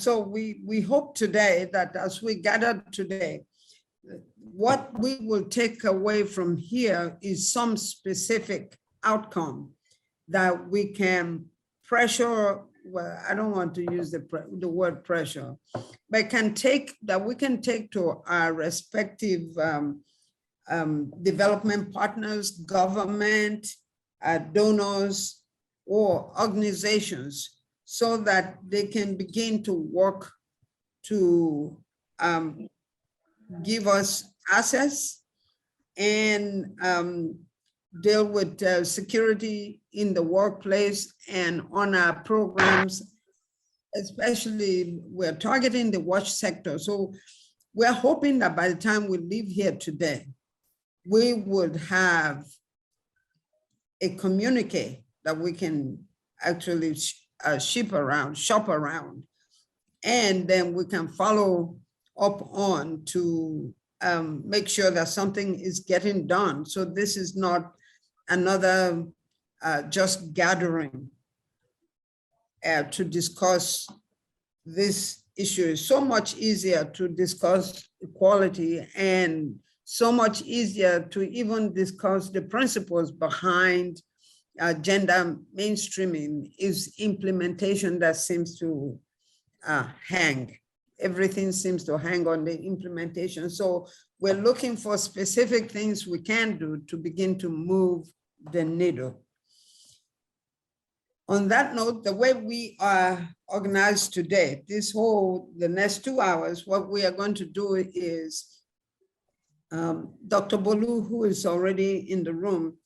so we hope today that as we gather today, what we will take away from here is some specific outcome that we can pressure, well, I don't want to use the word pressure, but we can take to our respective development partners, government, donors, or organizations, so that they can begin to work to give us access and deal with security in the workplace and on our programs. Especially, we're targeting the watch sector. So we're hoping that by the time we leave here today, we would have a communique that we can actually shop around, and then we can follow up on to make sure that something is getting done. So this is not another just gathering to discuss this issue. Is so much easier to discuss equality, and so much easier to even discuss the principles behind gender mainstreaming. Is implementation that seems to hang. Everything seems to hang on the implementation. So we're looking for specific things we can do to begin to move the needle. On that note, the way we are organized today, the next 2 hours, what we are going to do is Dr. Bolu, who is already in the room,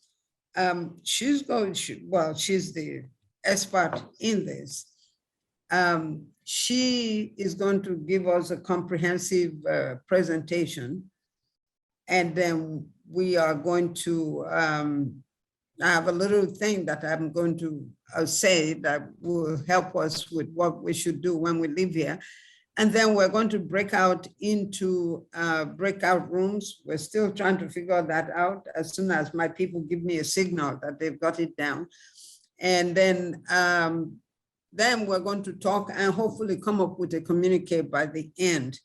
she's the expert in this. She is going to give us a comprehensive presentation, and then we are going to I have a little thing that I'm going to say that will help us with what we should do when we leave here. And then we're going to break out into breakout rooms. We're still trying to figure that out as soon as my people give me a signal that they've got it down. And then we're going to talk and hopefully come up with a communique by the end.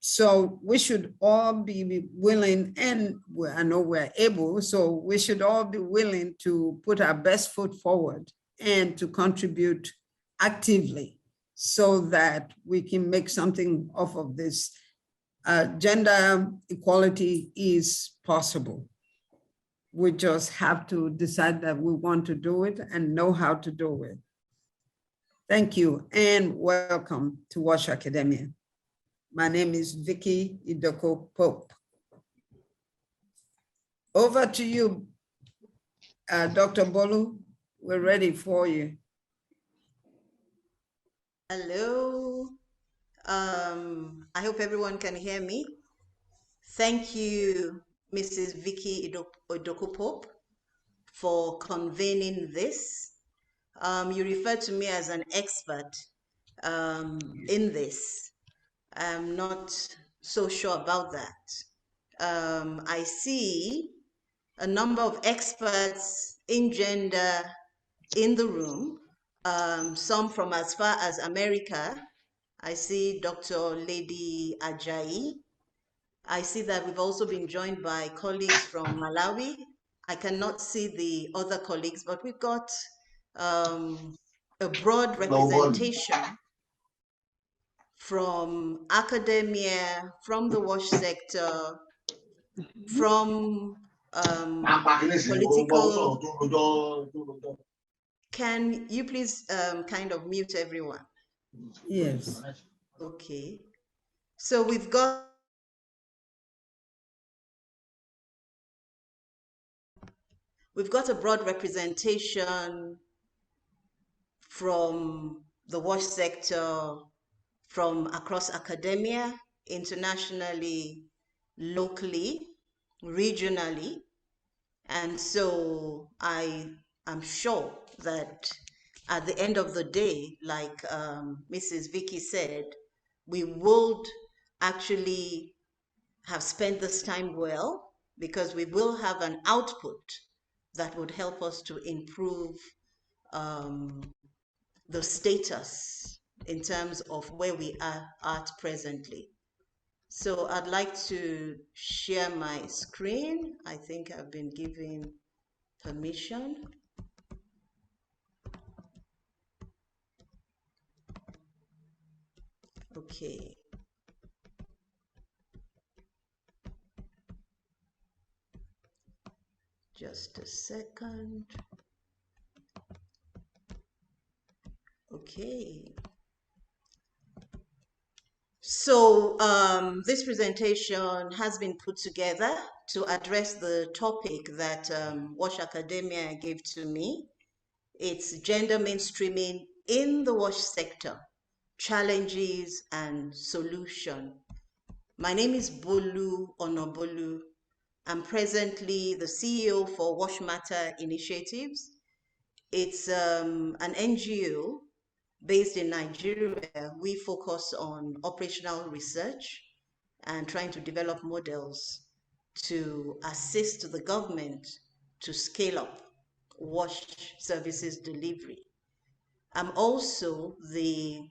So we should all be willing, and I know we're able, so we should all be willing to put our best foot forward and to contribute actively so that we can make something off of this. Gender equality is possible. We just have to decide that we want to do it and know how to do it. Thank you and welcome to WASH Academia. My name is Vicky Idoko Pope. Over to you, Dr. Bolu. We're ready for you. Hello. I hope everyone can hear me. Thank you, Mrs. Vicky Idoko Pope, for convening this. You refer to me as an expert in this. I'm not so sure about that. I see a number of experts in gender in the room, some from as far as America. I see Dr. Lady Ajayi. I see that we've also been joined by colleagues from Malawi. I cannot see the other colleagues, but we've got a broad representation from academia, from the WASH sector, from political. Can you please kind of mute everyone? Yes. Okay. So we've got a broad representation from the WASH sector, from across academia, internationally, locally, regionally. And so I am sure that at the end of the day, like Mrs. Vicky said, we would actually have spent this time well, because we will have an output that would help us to improve the status in terms of where we are at presently. So I'd like to share my screen. I think I've been given permission. Okay. Just a second. Okay. So this presentation has been put together to address the topic that WASH Academia gave to me. It's gender mainstreaming in the WASH sector, challenges and solution. My name is Bolu Onobolu. I'm presently the CEO for WASH Matter Initiatives. It's an NGO based in Nigeria. We focus on operational research and trying to develop models to assist the government to scale up WASH services delivery. I'm also the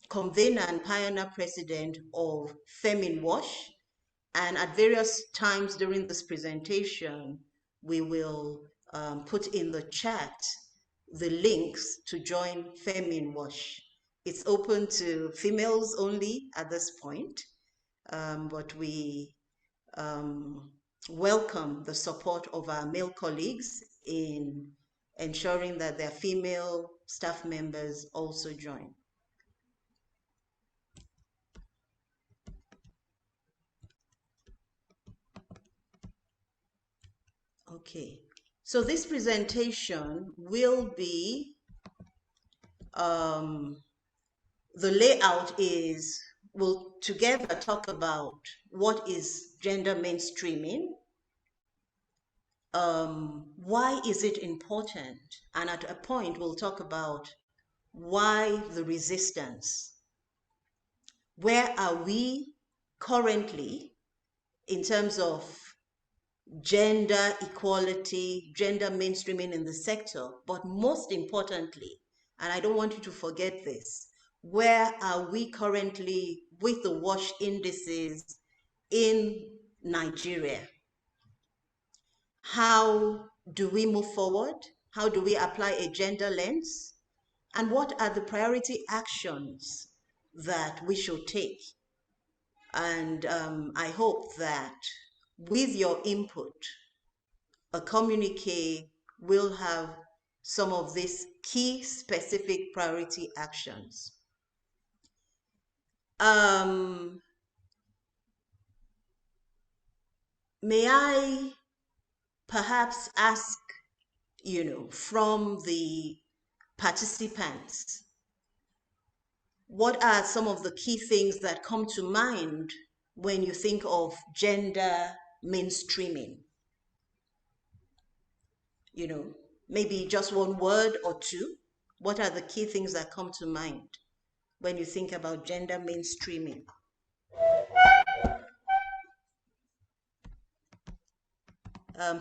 convener and pioneer president of Femin WASH, and at various times during this presentation, we will put in the chat the links to join Femin WASH. It's open to females only at this point, but we welcome the support of our male colleagues in ensuring that their female staff members also join. Okay, so this presentation will be, the layout is, we'll together talk about what is gender mainstreaming, why is it important, and at a point we'll talk about why the resistance. Where are we currently in terms of gender equality, gender mainstreaming in the sector, but most importantly, and I don't want you to forget this, where are we currently with the WASH indices in Nigeria? How do we move forward? How do we apply a gender lens? And what are the priority actions that we should take? And I hope that with your input, a communique will have some of these key specific priority actions. May I perhaps ask, from the participants, what are some of the key things that come to mind when you think of gender mainstreaming? Maybe just one word or two. What are the key things that come to mind when you think about gender mainstreaming?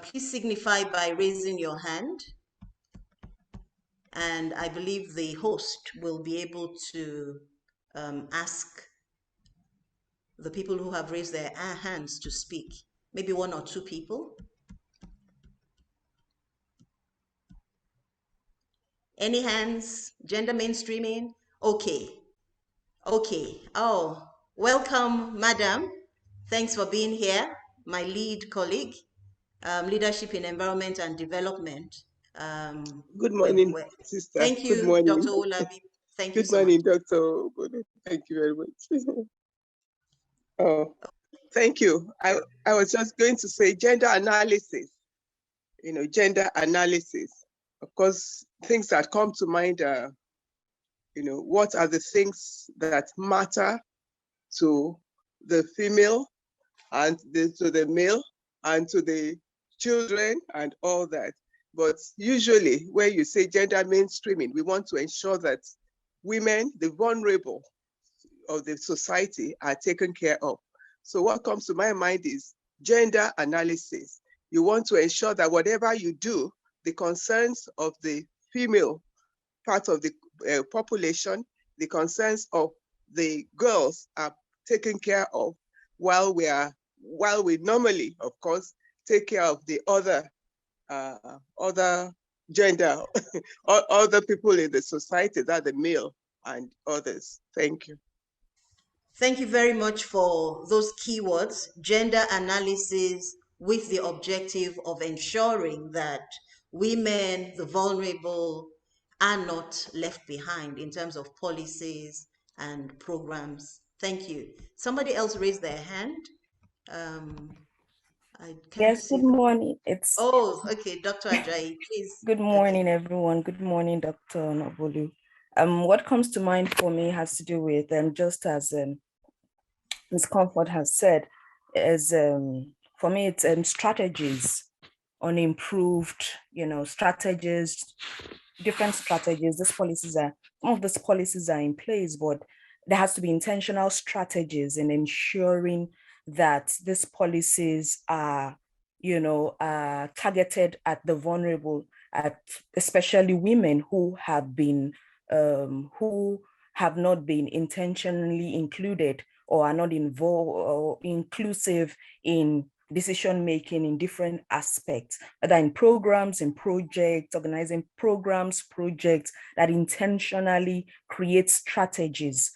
Please signify by raising your hand. And I believe the host will be able to ask the people who have raised their hands to speak. Maybe one or two people. Any hands? Gender mainstreaming? Okay. Okay. Oh, welcome, madam. Thanks for being here. My lead colleague, Leadership in Environment and Development. Good morning, sister. Thank you, Good morning. Dr. Olabi. Thank you so much. Good morning, Dr. Obodo. Thank you very much. Oh, thank you. I was just going to say gender analysis, gender analysis. Of course, things that come to mind are, what are the things that matter to the female and to the male and to the children and all that. But usually when you say gender mainstreaming, we want to ensure that women, the vulnerable of the society, are taken care of. So what comes to my mind is gender analysis. You want to ensure that whatever you do, the concerns of the female part of the population the concerns of the girls are taken care of, while we normally, of course, take care of the other gender, other people in the society, that the male and others. Thank you. Thank you very much for those keywords, gender analysis, with the objective of ensuring that women, the vulnerable, are not left behind in terms of policies and programs. Thank you. Somebody else raised their hand. I can't Yes, see good them. morning. Oh, okay, Dr. Ajayi, please. Good morning, everyone. Good morning, Dr. Nobolu. What comes to mind for me has to do with, just as Ms. Comfort has said, is for me, it's strategies on improved, strategies, different strategies. Some of these policies are in place, but there has to be intentional strategies in ensuring that these policies are, targeted at the vulnerable, at especially women who have not been intentionally included or are not involved or inclusive in decision making in different aspects, whether in programs, in projects, organizing programs, projects that intentionally create strategies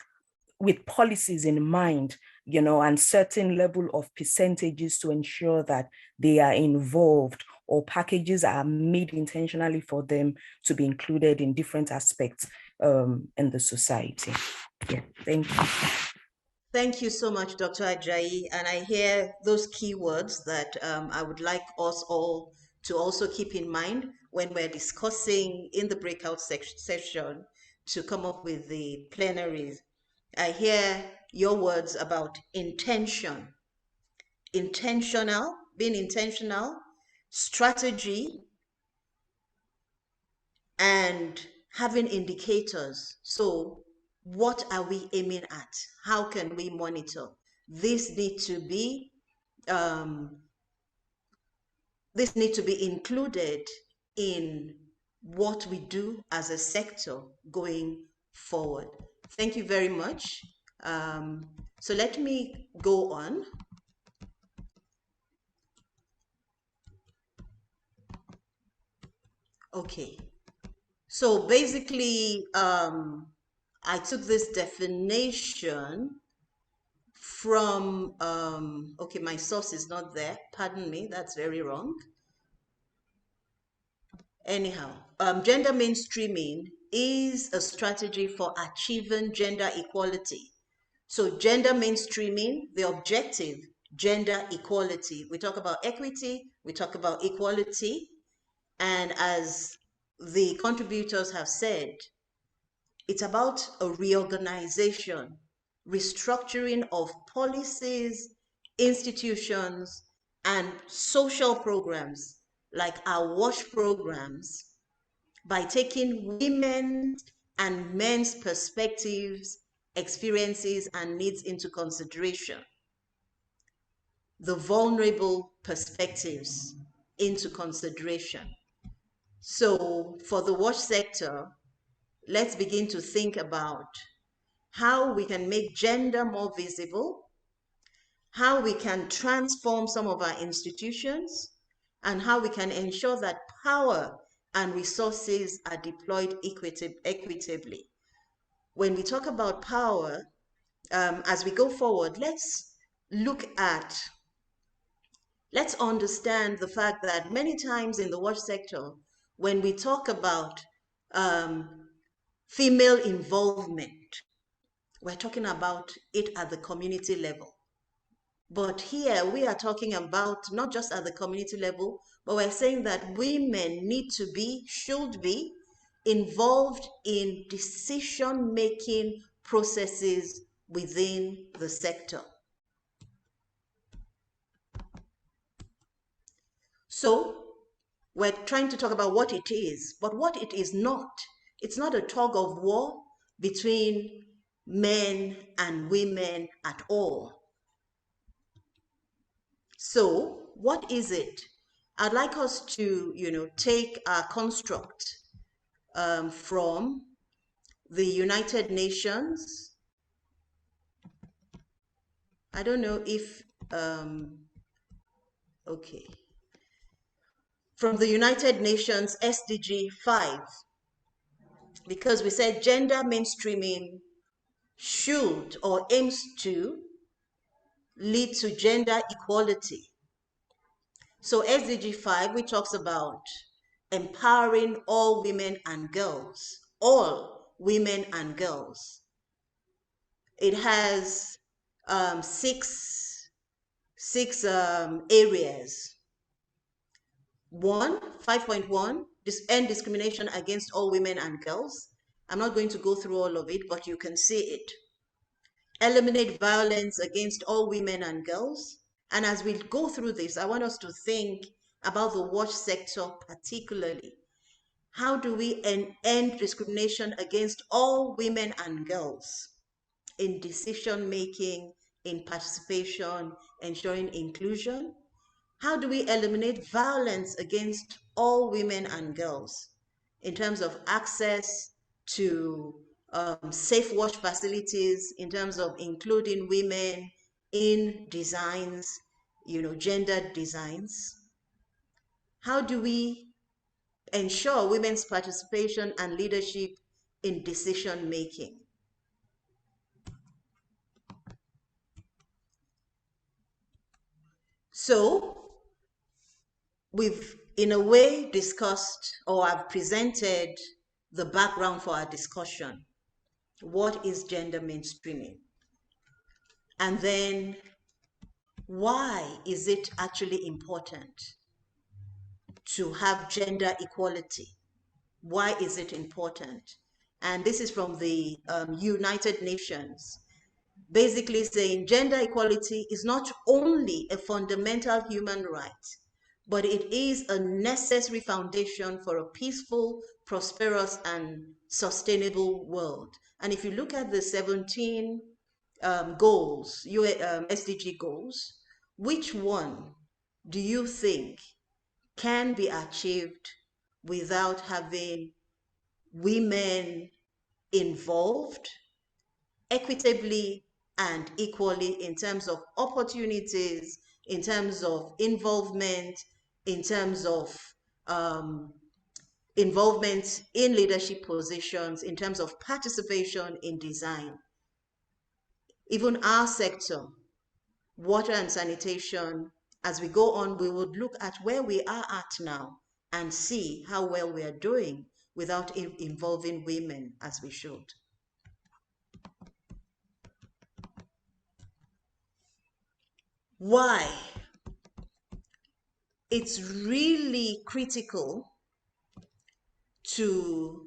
with policies in mind, and certain level of percentages to ensure that they are involved, or packages are made intentionally for them to be included in different aspects in the society. Yeah, thank you. Thank you so much, Dr. Ajayi. And I hear those keywords that I would like us all to also keep in mind when we're discussing in the breakout session to come up with the plenaries. I hear your words about intention, being intentional, strategy, and having indicators. So what are we aiming at? How can we monitor? This need to be included in what we do as a sector going forward. Thank you very much. So let me go on. Okay. So basically, I took this definition from, okay, my source is not there. Pardon me, that's very wrong. Anyhow, gender mainstreaming is a strategy for achieving gender equality. So gender mainstreaming, the objective, gender equality. We talk about equity, we talk about equality, and as the contributors have said, it's about a reorganization, restructuring of policies, institutions, and social programs like our WASH programs by taking women and men's perspectives, experiences, and needs into consideration. The vulnerable perspectives into consideration. So for the WASH sector, let's begin to think about how we can make gender more visible, how we can transform some of our institutions, and how we can ensure that power and resources are deployed equitably. When we talk about power, as we go forward, let's understand the fact that many times in the WASH sector, when we talk about female involvement, we're talking about it at the community level. But here we are talking about not just at the community level, but we're saying that women should be involved in decision-making processes within the sector. So we're trying to talk about what it is, but what it is not. It's not a tug of war between men and women at all. So what is it? I'd like us to, take our construct from the United Nations. I don't know if, okay. From the United Nations SDG 5, because we said gender mainstreaming should or aims to lead to gender equality. So SDG 5, which talks about empowering all women and girls, all women and girls. It has six areas. 5.1, end discrimination against all women and girls. I'm not going to go through all of it, but you can see it. Eliminate violence against all women and girls. And as we go through this, I want us to think about the watch sector particularly. How do we end discrimination against all women and girls in decision making, in participation, ensuring inclusion? How do we eliminate violence against all women and girls in terms of access to safe wash facilities, in terms of including women in designs, gendered designs? How do we ensure women's participation and leadership in decision making? So we've, in a way, discussed, or I've presented the background for our discussion. What is gender mainstreaming? And then, why is it actually important to have gender equality? Why is it important? And this is from the United Nations, basically saying gender equality is not only a fundamental human right, but it is a necessary foundation for a peaceful, prosperous, and sustainable world. And if you look at the 17 goals, SDG goals, which one do you think can be achieved without having women involved equitably and equally in terms of opportunities, in terms of involvement, in terms of involvement in leadership positions, in terms of participation in design? Even our sector, water and sanitation, as we go on, we would look at where we are at now and see how well we are doing without involving women as we should. Why? It's really critical to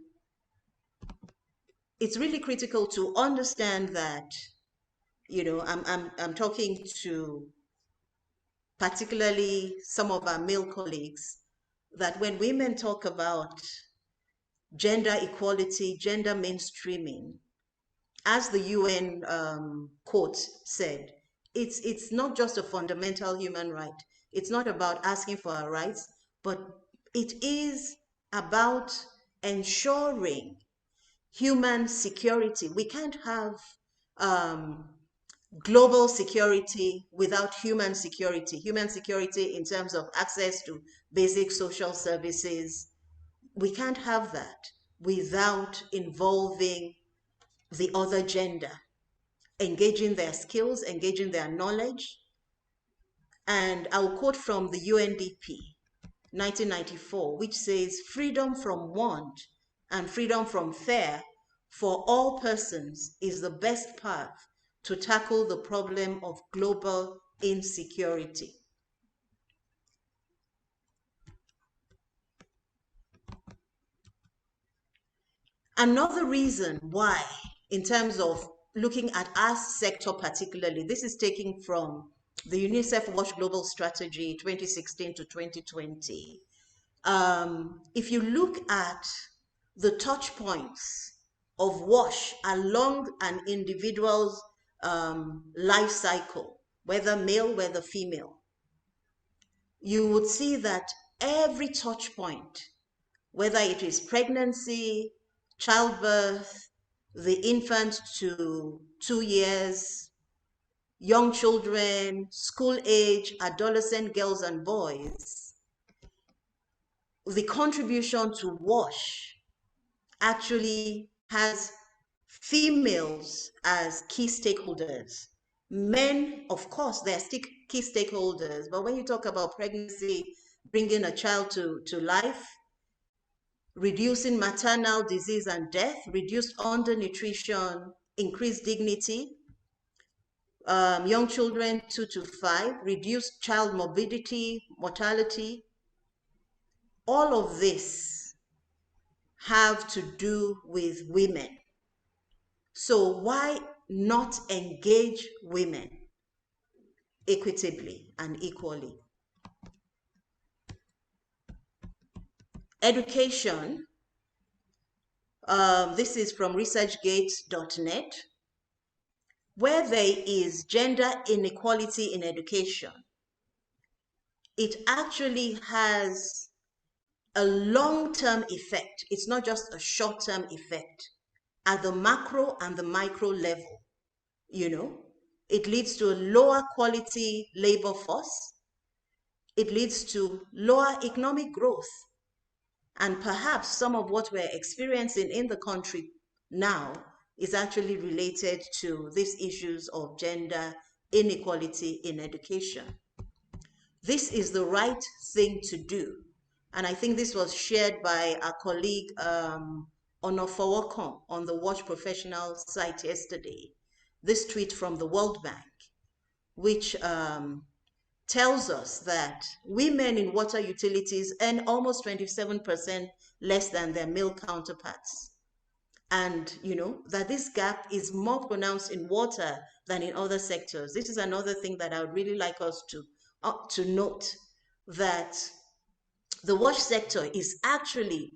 understand that, I'm talking to particularly some of our male colleagues, that when women talk about gender equality, gender mainstreaming, as the UN quote said, it's not just a fundamental human right. It's not about asking for our rights, but it is about ensuring human security. We can't have global security without human security. Human security in terms of access to basic social services. We can't have that without involving the other gender, engaging their skills, engaging their knowledge. And I'll quote from the UNDP 1994, which says, freedom from want and freedom from fear for all persons is the best path to tackle the problem of global insecurity. Another reason why, in terms of looking at our sector particularly, this is taken from the Unicef WASH Global Strategy 2016 to 2020. If you look at the touch points of WASH along an individual's life cycle, whether male, whether female, you would see that every touch point, whether it is pregnancy, childbirth, the infant to 2 years, young children, school age, adolescent girls and boys, the contribution to WASH actually has females as key stakeholders. Men, of course, they're still key stakeholders, but when you talk about pregnancy, bringing a child to life, reducing maternal disease and death, reduced undernutrition, increased dignity, young children 2 to 5, reduced child morbidity, mortality, all of this have to do with women. So why not engage women equitably and equally? Education, this is from researchgate.net. Where there is gender inequality in education, it actually has a long-term effect. It's not just a short-term effect. At the macro and the micro level, it leads to a lower quality labor force. It leads to lower economic growth. And perhaps some of what we're experiencing in the country now is actually related to these issues of gender inequality in education. This is the right thing to do. And I think this was shared by our colleague Onofowokon on the Watch Professional site yesterday. This tweet from the World Bank, which tells us that women in water utilities earn almost 27% less than their male counterparts. And that this gap is more pronounced in water than in other sectors. This is another thing that I would really like us to note, that the wash sector is actually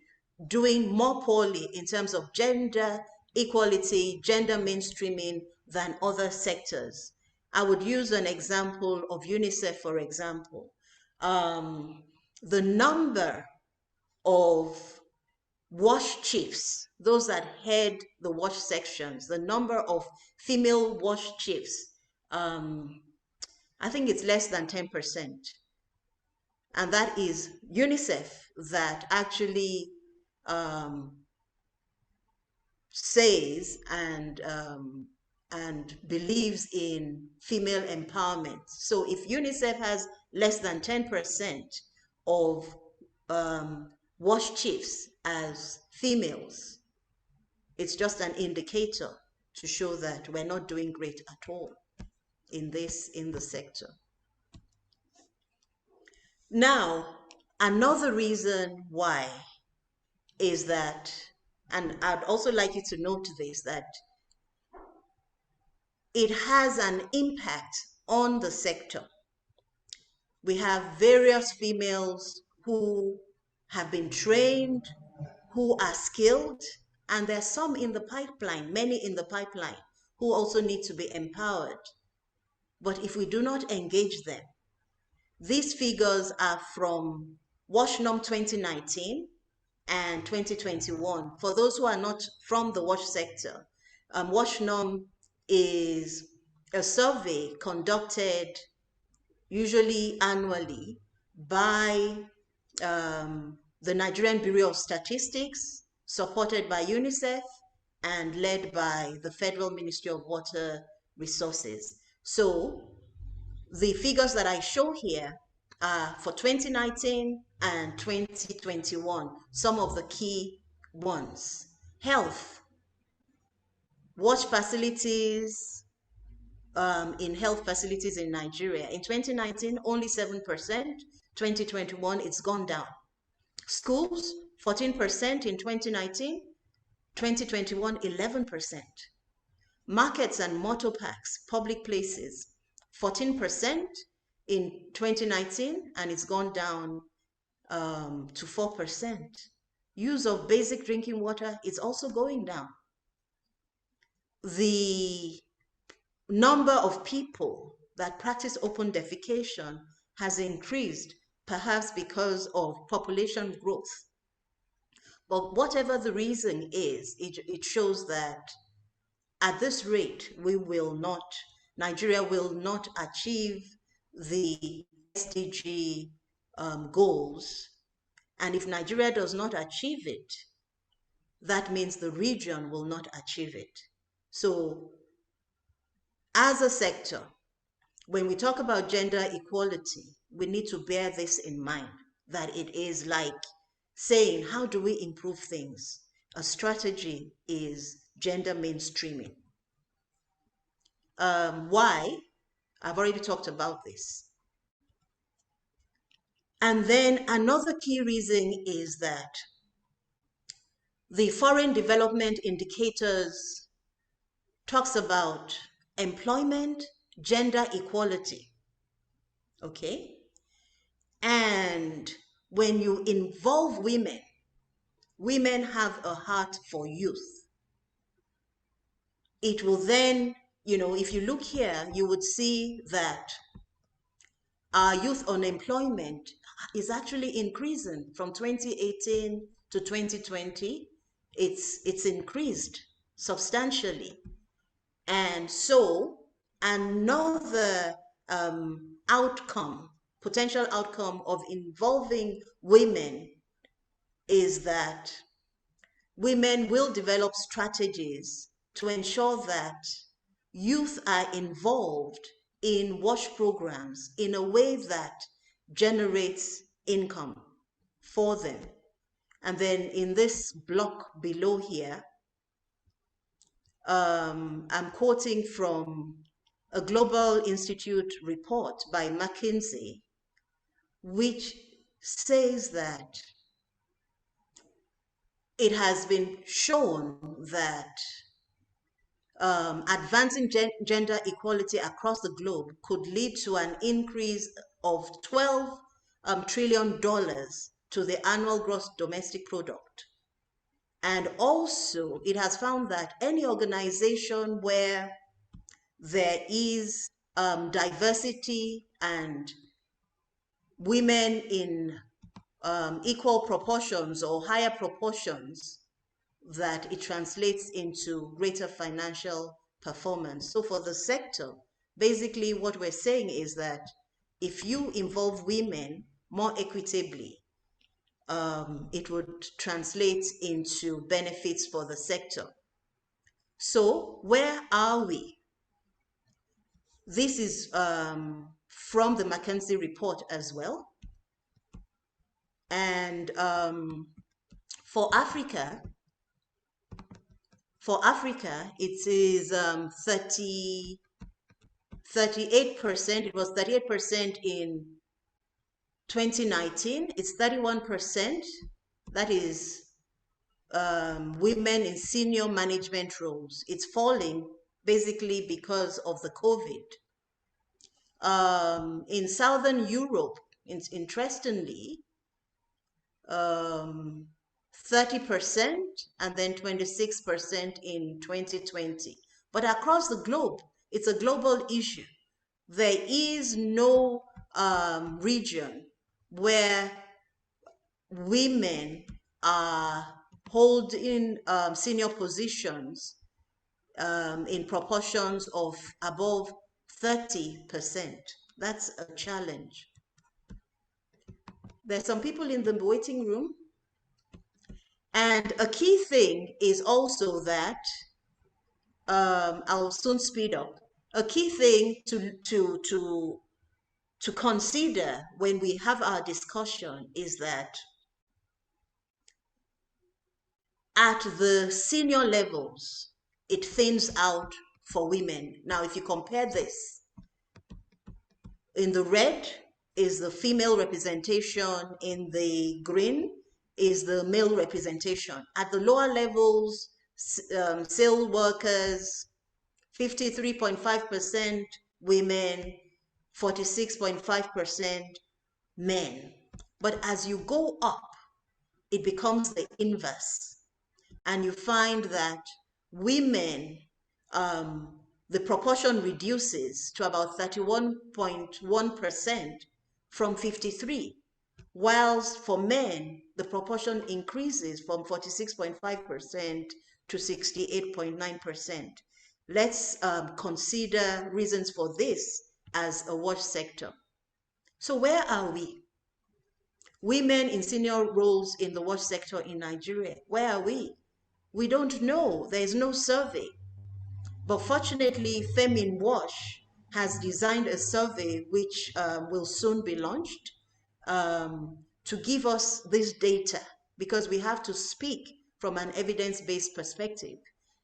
doing more poorly in terms of gender equality, gender mainstreaming than other sectors. I would use an example of Unicef, for example. The number of wash chiefs, those that head the wash sections, the number of female wash chiefs, I think it's less than 10%. And that is UNICEF that actually says and believes in female empowerment. So if UNICEF has less than 10% of wash chiefs as females, it's just an indicator to show that we're not doing great at all in the sector. Now, another reason why is that, and I'd also like you to note this, that it has an impact on the sector. We have various females who have been trained, who are skilled, and there are some in the pipeline, many in the pipeline, who also need to be empowered. But if we do not engage them, these figures are from WashNorm 2019 and 2021. For those who are not from the wash sector, WashNorm is a survey conducted usually annually by the Nigerian Bureau of Statistics, supported by UNICEF and led by the Federal Ministry of Water Resources. So the figures that I show here are for 2019 and 2021, some of the key ones. Health, wash facilities, in health facilities in Nigeria. In 2019, only 7%. 2021, it's gone down. Schools, 14% in 2019. 2021, 11%. Markets and motor parks, public places, 14% in 2019, and it's gone down to 4%. Use of basic drinking water is also going down. The number of people that practice open defecation has increased, perhaps because of population growth. But whatever the reason is, it shows that at this rate, Nigeria will not achieve the SDG goals. And if Nigeria does not achieve it, that means the region will not achieve it. So as a sector, when we talk about gender equality, we need to bear this in mind, that it is like saying, how do we improve things? A strategy is gender mainstreaming. Why? I've already talked about this. And then another key reason is that the foreign development indicators talks about employment, gender equality, okay? And when you involve women, women have a heart for youth. It will then, if you look here, you would see that our youth unemployment is actually increasing from 2018 to 2020. It's increased substantially. And so another potential outcome of involving women is that women will develop strategies to ensure that youth are involved in WASH programs in a way that generates income for them. And then in this block below here, I'm quoting from a Global Institute report by McKinsey, which says that it has been shown that advancing gender equality across the globe could lead to an increase of $12 trillion to the annual gross domestic product. And also, it has found that any organization where there is diversity and women in equal proportions or higher proportions, that it translates into greater financial performance. So for the sector, basically what we're saying is that if you involve women more equitably, it would translate into benefits for the sector. So where are we? This is from the McKinsey report as well. And for Africa, it is 38%. It was 38% in 2019. It's 31%. That is women in senior management roles. It's falling basically because of the COVID. In Southern Europe, interestingly, 30% and then 26% in 2020. But across the globe, it's a global issue. There is no region where women are holding senior positions in proportions of above 30%. That's a challenge. There's some people in the waiting room. And a key thing is also that, I'll soon speed up. A key thing to consider when we have our discussion is that at the senior levels, it thins out for women. Now, if you compare this, in the red is the female representation, in the green is the male representation. At the lower levels, sales workers, 53.5% women, 46.5% men. But as you go up, it becomes the inverse. And you find that women, the proportion reduces to about 31.1% from 53, whilst for men, the proportion increases from 46.5% to 68.9%. Let's consider reasons for this as a wash sector. So where are we? Women in senior roles in the wash sector in Nigeria, where are we? We don't know. There is no survey. But fortunately, Femin Wash has designed a survey which will soon be launched to give us this data, because we have to speak from an evidence-based perspective.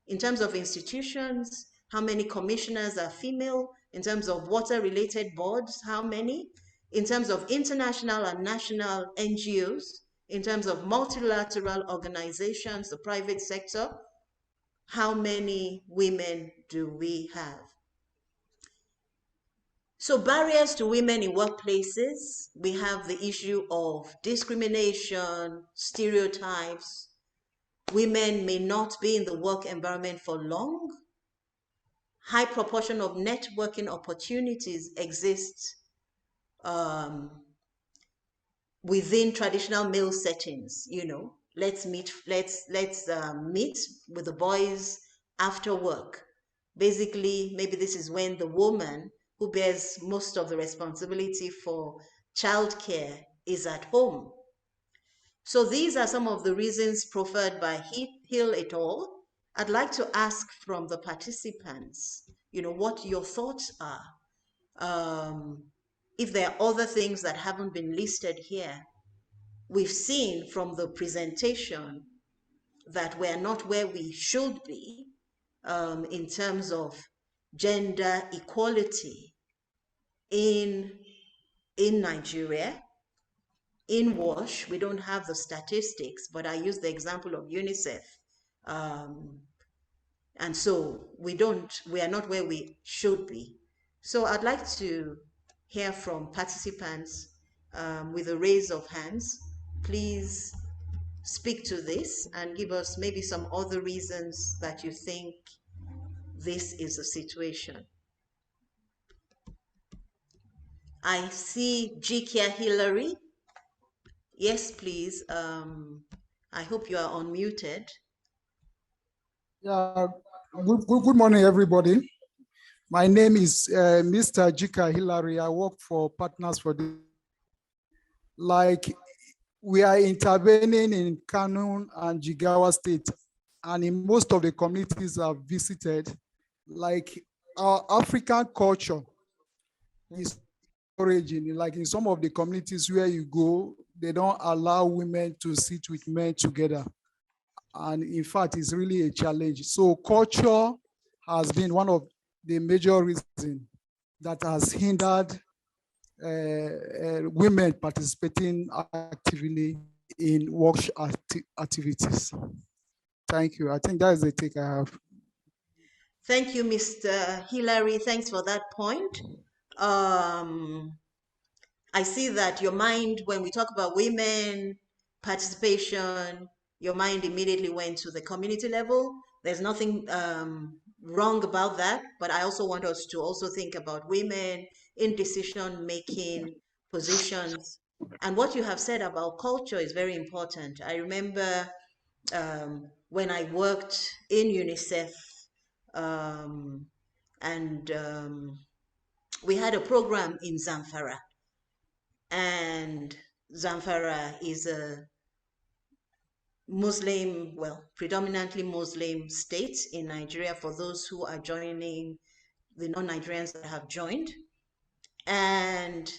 In terms of institutions, how many commissioners are female? In terms of water-related boards, how many? In terms of international and national NGOs, in terms of multilateral organizations, the private sector, how many women do we have? So barriers to women in workplaces, we have the issue of discrimination, stereotypes. Women may not be in the work environment for long. High proportion of networking opportunities exist within traditional male settings. Let's meet with the boys after work. Basically, maybe this is when the woman who bears most of the responsibility for childcare is at home. So these are some of the reasons proffered by Hill et al. I'd like to ask from the participants, what your thoughts are. If there are other things that haven't been listed here. We've seen from the presentation that we're not where we should be in terms of gender equality in Nigeria. In WASH, we don't have the statistics, but I use the example of Unicef. And so we are not where we should be. So I'd like to hear from participants with a raise of hands. Please speak to this and give us maybe some other reasons that you think this is a situation. I see Jikia Hillary. Yes, please. I hope you are unmuted. Yeah, good morning, everybody. My name is Mr. Jika Hillary. I work for Partners for the. We are intervening in Kano and Jigawa State, and in most of the communities I've visited, our African culture is origin. Like in some of the communities where you go, they don't allow women to sit with men together. And in fact, it's really a challenge. So culture has been one of the major reasons that has hindered women participating actively in work activities. Thank you. I think that is the take I have. Thank you, Mr. Hillary. Thanks for that point. I see that your mind, when we talk about women participation, your mind immediately went to the community level. There's nothing wrong about that, but I also want us to also think about women in decision-making positions. And what you have said about culture is very important. I remember when I worked in Unicef, we had a program in Zamfara. And Zamfara is a Muslim, predominantly Muslim state in Nigeria for those who are joining, the non-Nigerians that have joined. And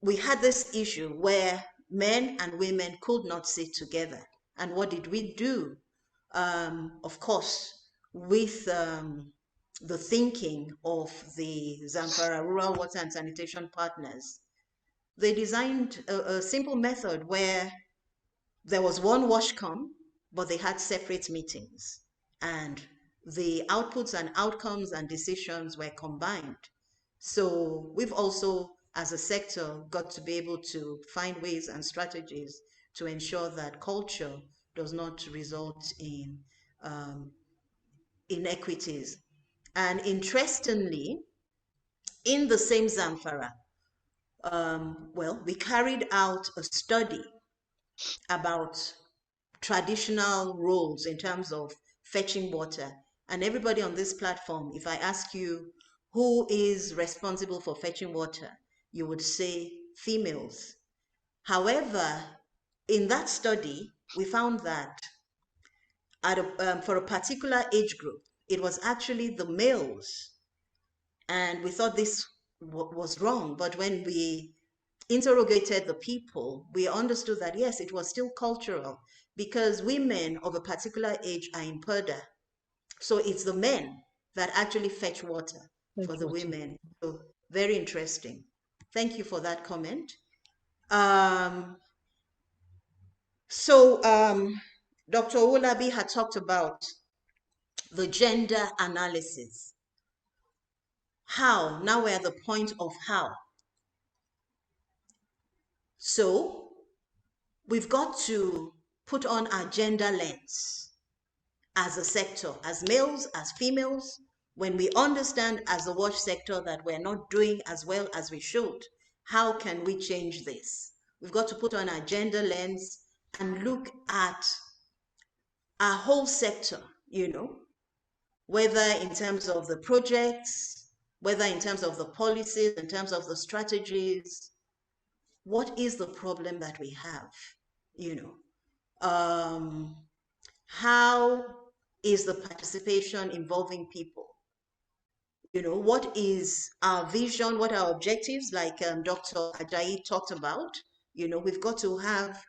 we had this issue where men and women could not sit together. And what did we do? Of course, with the thinking of the Zamfara Rural Water and Sanitation Partners, they designed a simple method where there was one washcom, but they had separate meetings. And the outputs and outcomes and decisions were combined. So we've also, as a sector, got to be able to find ways and strategies to ensure that culture does not result in inequities. And interestingly, in the same Zamfara, we carried out a study about traditional roles in terms of fetching water. And everybody on this platform, if I ask you who is responsible for fetching water, you would say females. However, in that study, we found that for a particular age group, it was actually the males. And we thought this was wrong. But when we interrogated the people, we understood that yes, it was still cultural, because women of a particular age are in Purda. So it's the men that actually fetch water for the women. So very interesting. Thank you for that comment. Dr. Owolabi had talked about the gender analysis. How? Now we're at the point of how. So we've got to put on our gender lens as a sector, as males, as females. When we understand as a watch sector that we're not doing as well as we should, how can we change this? We've got to put on our gender lens and look at our whole sector, whether in terms of the projects, whether in terms of the policies, in terms of the strategies. What is the problem that we have? How is the participation involving people? What is our vision? What are our objectives? Like Dr. Ajayi talked about, we've got to have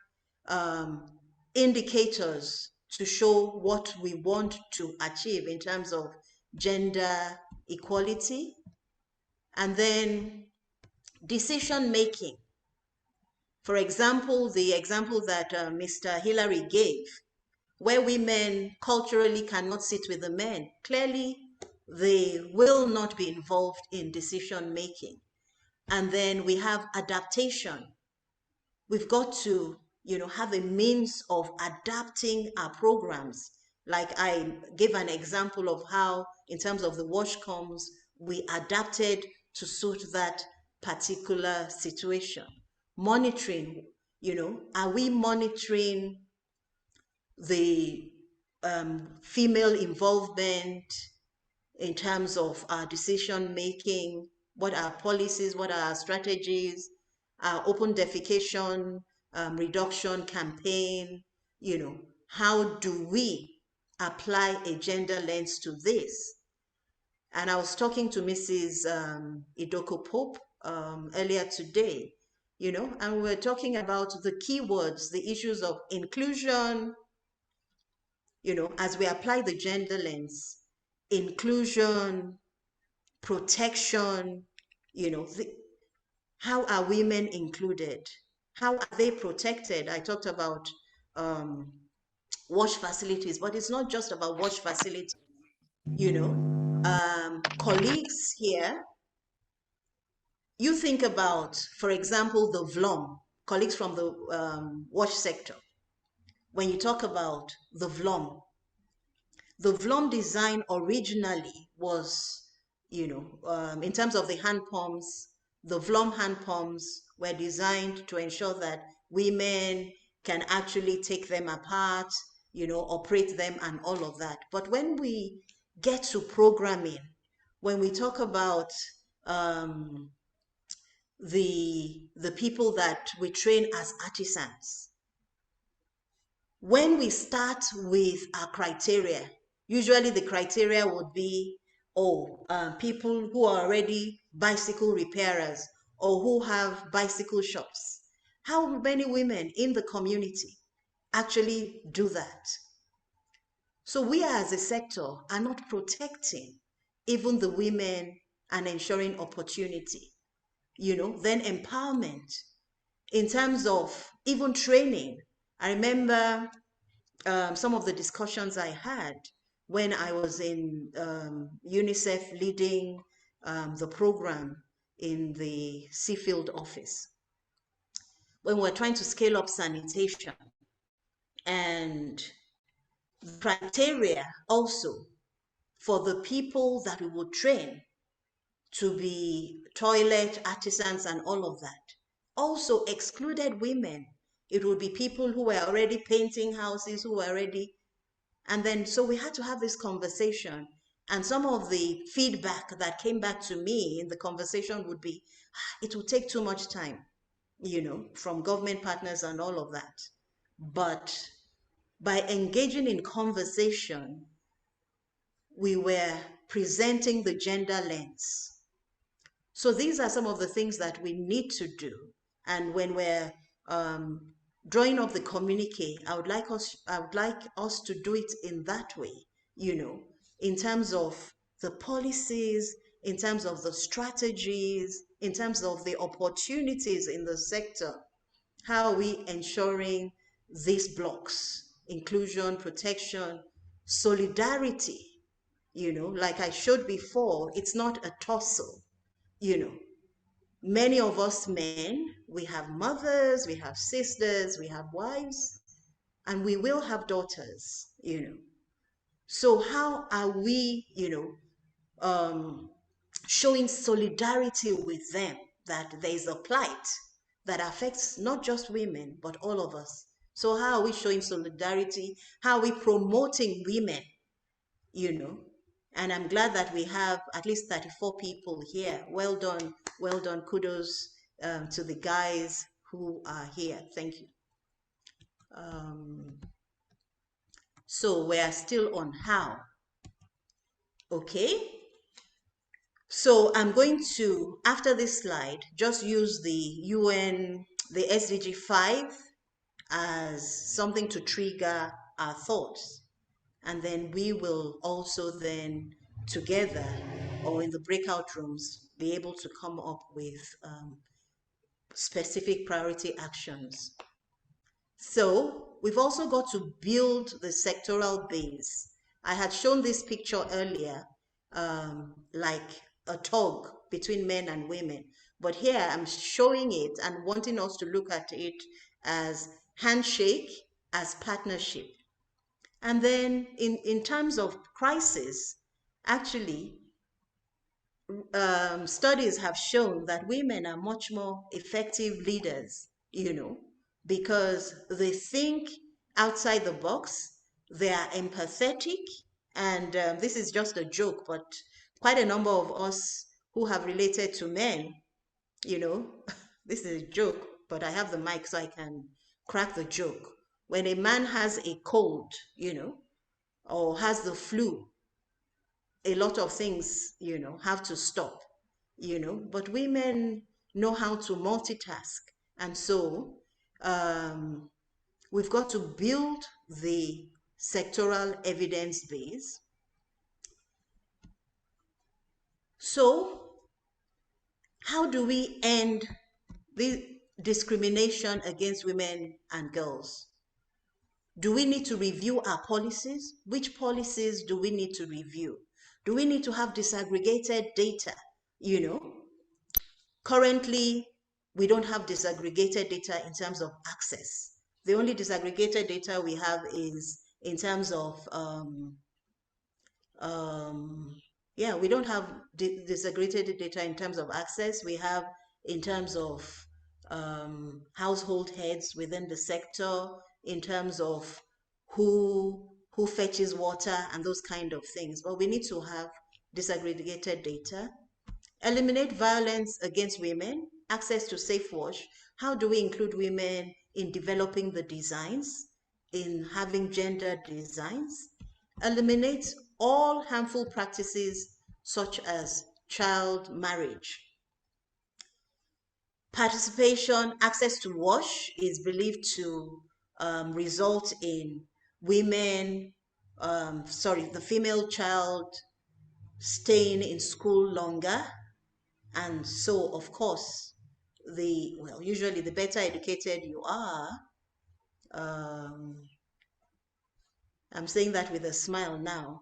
indicators to show what we want to achieve in terms of gender equality. And then decision making. For example, the example that Mr. Hillary gave, where women culturally cannot sit with the men, clearly they will not be involved in decision making. And then we have adaptation. We've got to, have a means of adapting our programs. Like I gave an example of how, in terms of the washcoms, we adapted to suit that particular situation. Monitoring, are we monitoring the female involvement in terms of our decision making? What are policies? What are our strategies? Our open defecation reduction campaign, how do we apply a gender lens to this? And I was talking to Mrs. Idoko Pope earlier today, and we were talking about the keywords, the issues of inclusion, as we apply the gender lens, inclusion, protection, how are women included? How are they protected? I talked about wash facilities, but it's not just about wash facilities, colleagues here. You think about, for example, the VLOM, colleagues from the wash sector. When you talk about the VLOM design originally was, in terms of the hand pumps, the VLOM hand pumps were designed to ensure that women can actually take them apart, operate them and all of that. But when we get to programming, when we talk about the people that we train as artisans, when we start with our criteria, usually the criteria would be, people who are already bicycle repairers or who have bicycle shops. How many women in the community actually do that? So we as a sector are not protecting even the women and ensuring opportunity, then empowerment in terms of even training. I remember some of the discussions I had when I was in Unicef leading the program in the Seafield office, when we're trying to scale up sanitation, and the criteria also for the people that we would train to be toilet artisans and all of that also excluded women. It would be people who were already painting houses, who were already And then, so we had to have this conversation. And some of the feedback that came back to me in the conversation would be, it will take too much time, from government partners and all of that. But by engaging in conversation, we were presenting the gender lens. So these are some of the things that we need to do. And when we're drawing up the communique, I would like us to do it in that way, in terms of the policies, in terms of the strategies, in terms of the opportunities in the sector. How are we ensuring these blocks: inclusion, protection, solidarity? Like I showed before, it's not a tussle. Many of us men, we have mothers, we have sisters, we have wives, and we will have daughters. So how are we, showing solidarity with them, that there is a plight that affects not just women, but all of us? So how are we showing solidarity? How are we promoting women, And I'm glad that we have at least 34 people here. Well done, well done. Kudos to the guys who are here. Thank you. So we are still on how. Okay. So I'm going to, after this slide, just use the UN, the SDG 5 as something to trigger our thoughts. And then we will also then together or in the breakout rooms be able to come up with specific priority actions. So we've also got to build the sectoral base. I had shown this picture earlier, like a tug between men and women. But here I'm showing it and wanting us to look at it as handshake, as partnership. And then in terms of crisis, actually, studies have shown that women are much more effective leaders, because they think outside the box, they are empathetic, and this is just a joke, but quite a number of us who have related to men, this is a joke, but I have the mic so I can crack the joke. When a man has a cold, or has the flu, a lot of things, have to stop, but women know how to multitask. And so we've got to build the sectoral evidence base. So how do we end the discrimination against women and girls? Do we need to review our policies? Which policies do we need to review? Do we need to have disaggregated data? Currently, we don't have disaggregated data in terms of access. The only disaggregated data we have is in terms of, we don't have disaggregated data in terms of access. We have in terms of household heads within the sector, in terms of who fetches water and those kind of things. But we need to have disaggregated data. Eliminate violence against women, access to safe wash. How do we include women in developing the designs, in having gender designs? Eliminate all harmful practices such as child marriage. Participation, access to wash is believed to result in women, the female child staying in school longer. And so, of course, usually the better educated you are, I'm saying that with a smile now,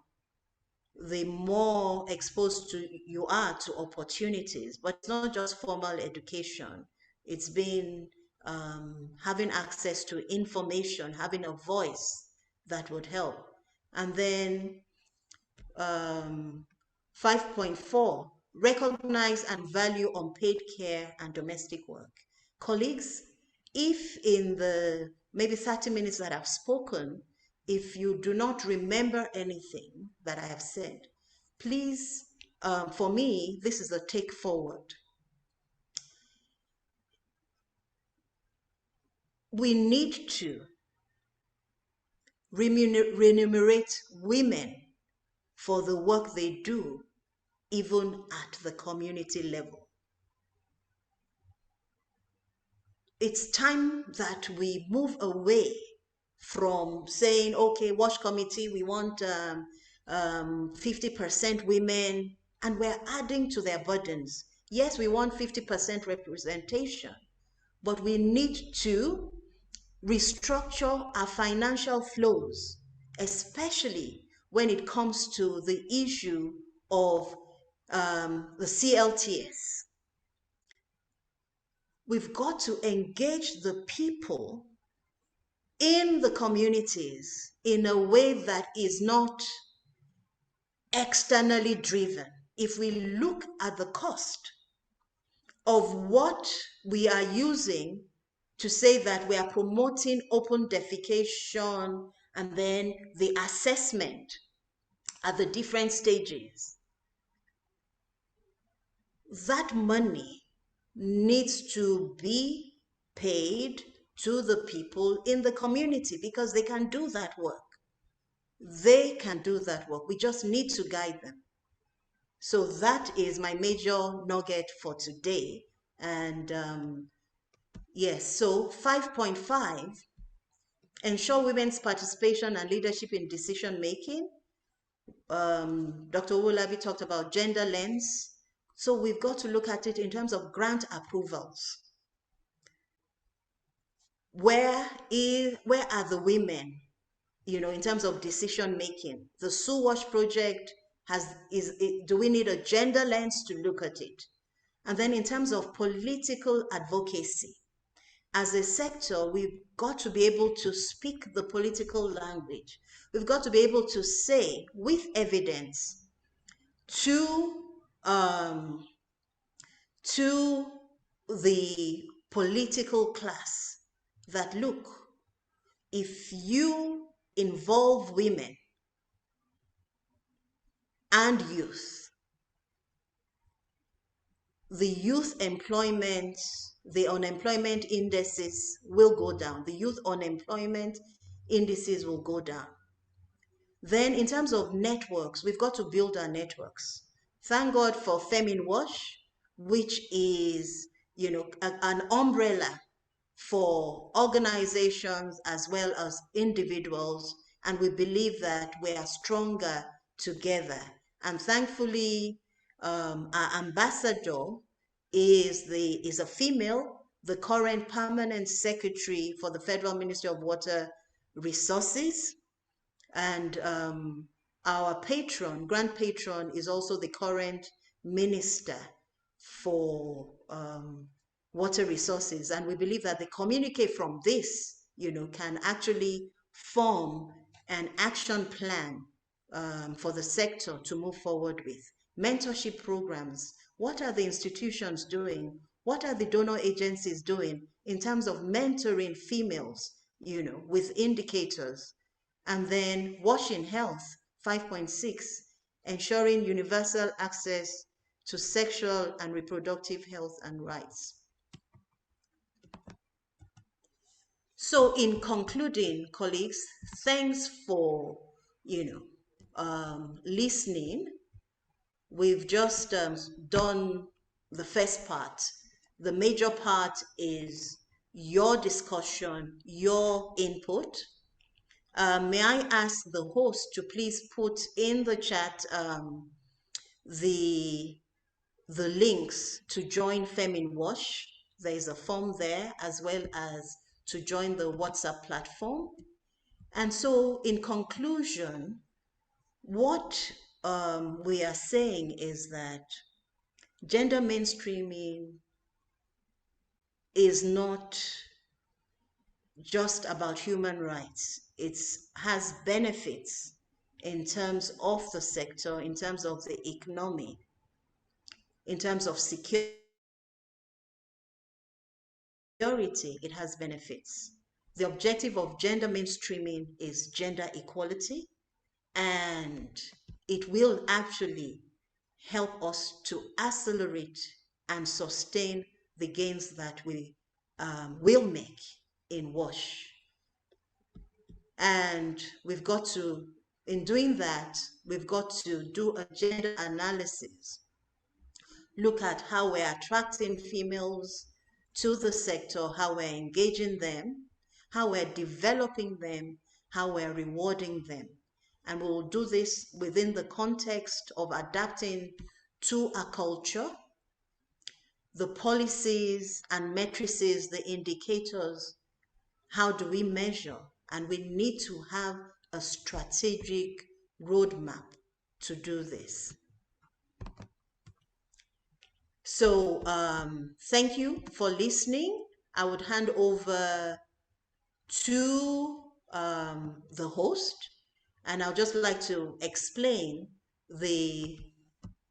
the more exposed you are to opportunities. But it's not just formal education. It's been having access to information, having a voice that would help. And then 5.4, recognize and value unpaid care and domestic work. Colleagues, if in the maybe 30 minutes that I've spoken, if you do not remember anything that I have said, please, for me, this is a take forward. We need to remunerate women for the work they do, even at the community level. It's time that we move away from saying, okay, wash committee, we want 50% women, and we're adding to their burdens. Yes, we want 50% representation, but we need to restructure our financial flows, especially when it comes to the issue of the CLTS. We've got to engage the people in the communities in a way that is not externally driven. If we look at the cost of what we are using to say that we are promoting open defecation and then the assessment at the different stages, that money needs to be paid to the people in the community because they can do that work. They can do that work. We just need to guide them. So that is my major nugget for today. And yes, so 5.5, ensure women's participation and leadership in decision making. Dr. Owolabi talked about gender lens. So we've got to look at it in terms of grant approvals. Where are the women, in terms of decision making? The SUWASH project do we need a gender lens to look at it? And then in terms of political advocacy, as a sector, we've got to be able to speak the political language. We've got to be able to say with evidence to the political class that, look, if you involve women and youth, the youth employment, the unemployment indices will go down. The youth unemployment indices will go down. Then in terms of networks, we've got to build our networks. Thank God for Femin Wash, which is, an umbrella for organizations as well as individuals. And we believe that we are stronger together. And thankfully, our ambassador is a female, the current permanent secretary for the Federal Ministry of Water Resources. And our patron, grand patron, is also the current minister for water resources. And we believe that the communique from this, can actually form an action plan for the sector to move forward with. Mentorship programs. What are the institutions doing? What are the donor agencies doing in terms of mentoring females, with indicators? And then WASH in Health, 5.6, ensuring universal access to sexual and reproductive health and rights. So in concluding, colleagues, thanks for, listening. We've just done the first part. The major part is your discussion, your input. May I ask the host to please put in the chat the links to join Femin Wash. There is a form there, as well as to join the WhatsApp platform. And so in conclusion, what we are saying is that gender mainstreaming is not just about human rights. It has benefits in terms of the sector, in terms of the economy, in terms of security, it has benefits. The objective of gender mainstreaming is gender equality, and it will actually help us to accelerate and sustain the gains that we will make in WASH. And we've got to, in doing that, we've got to do a gender analysis, look at how we're attracting females to the sector, how we're engaging them, how we're developing them, how we're rewarding them. And we'll do this within the context of adapting to a culture, the policies and matrices, the indicators. How do we measure? And we need to have a strategic roadmap to do this. So thank you for listening. I would hand over to the host, and I'd just like to explain the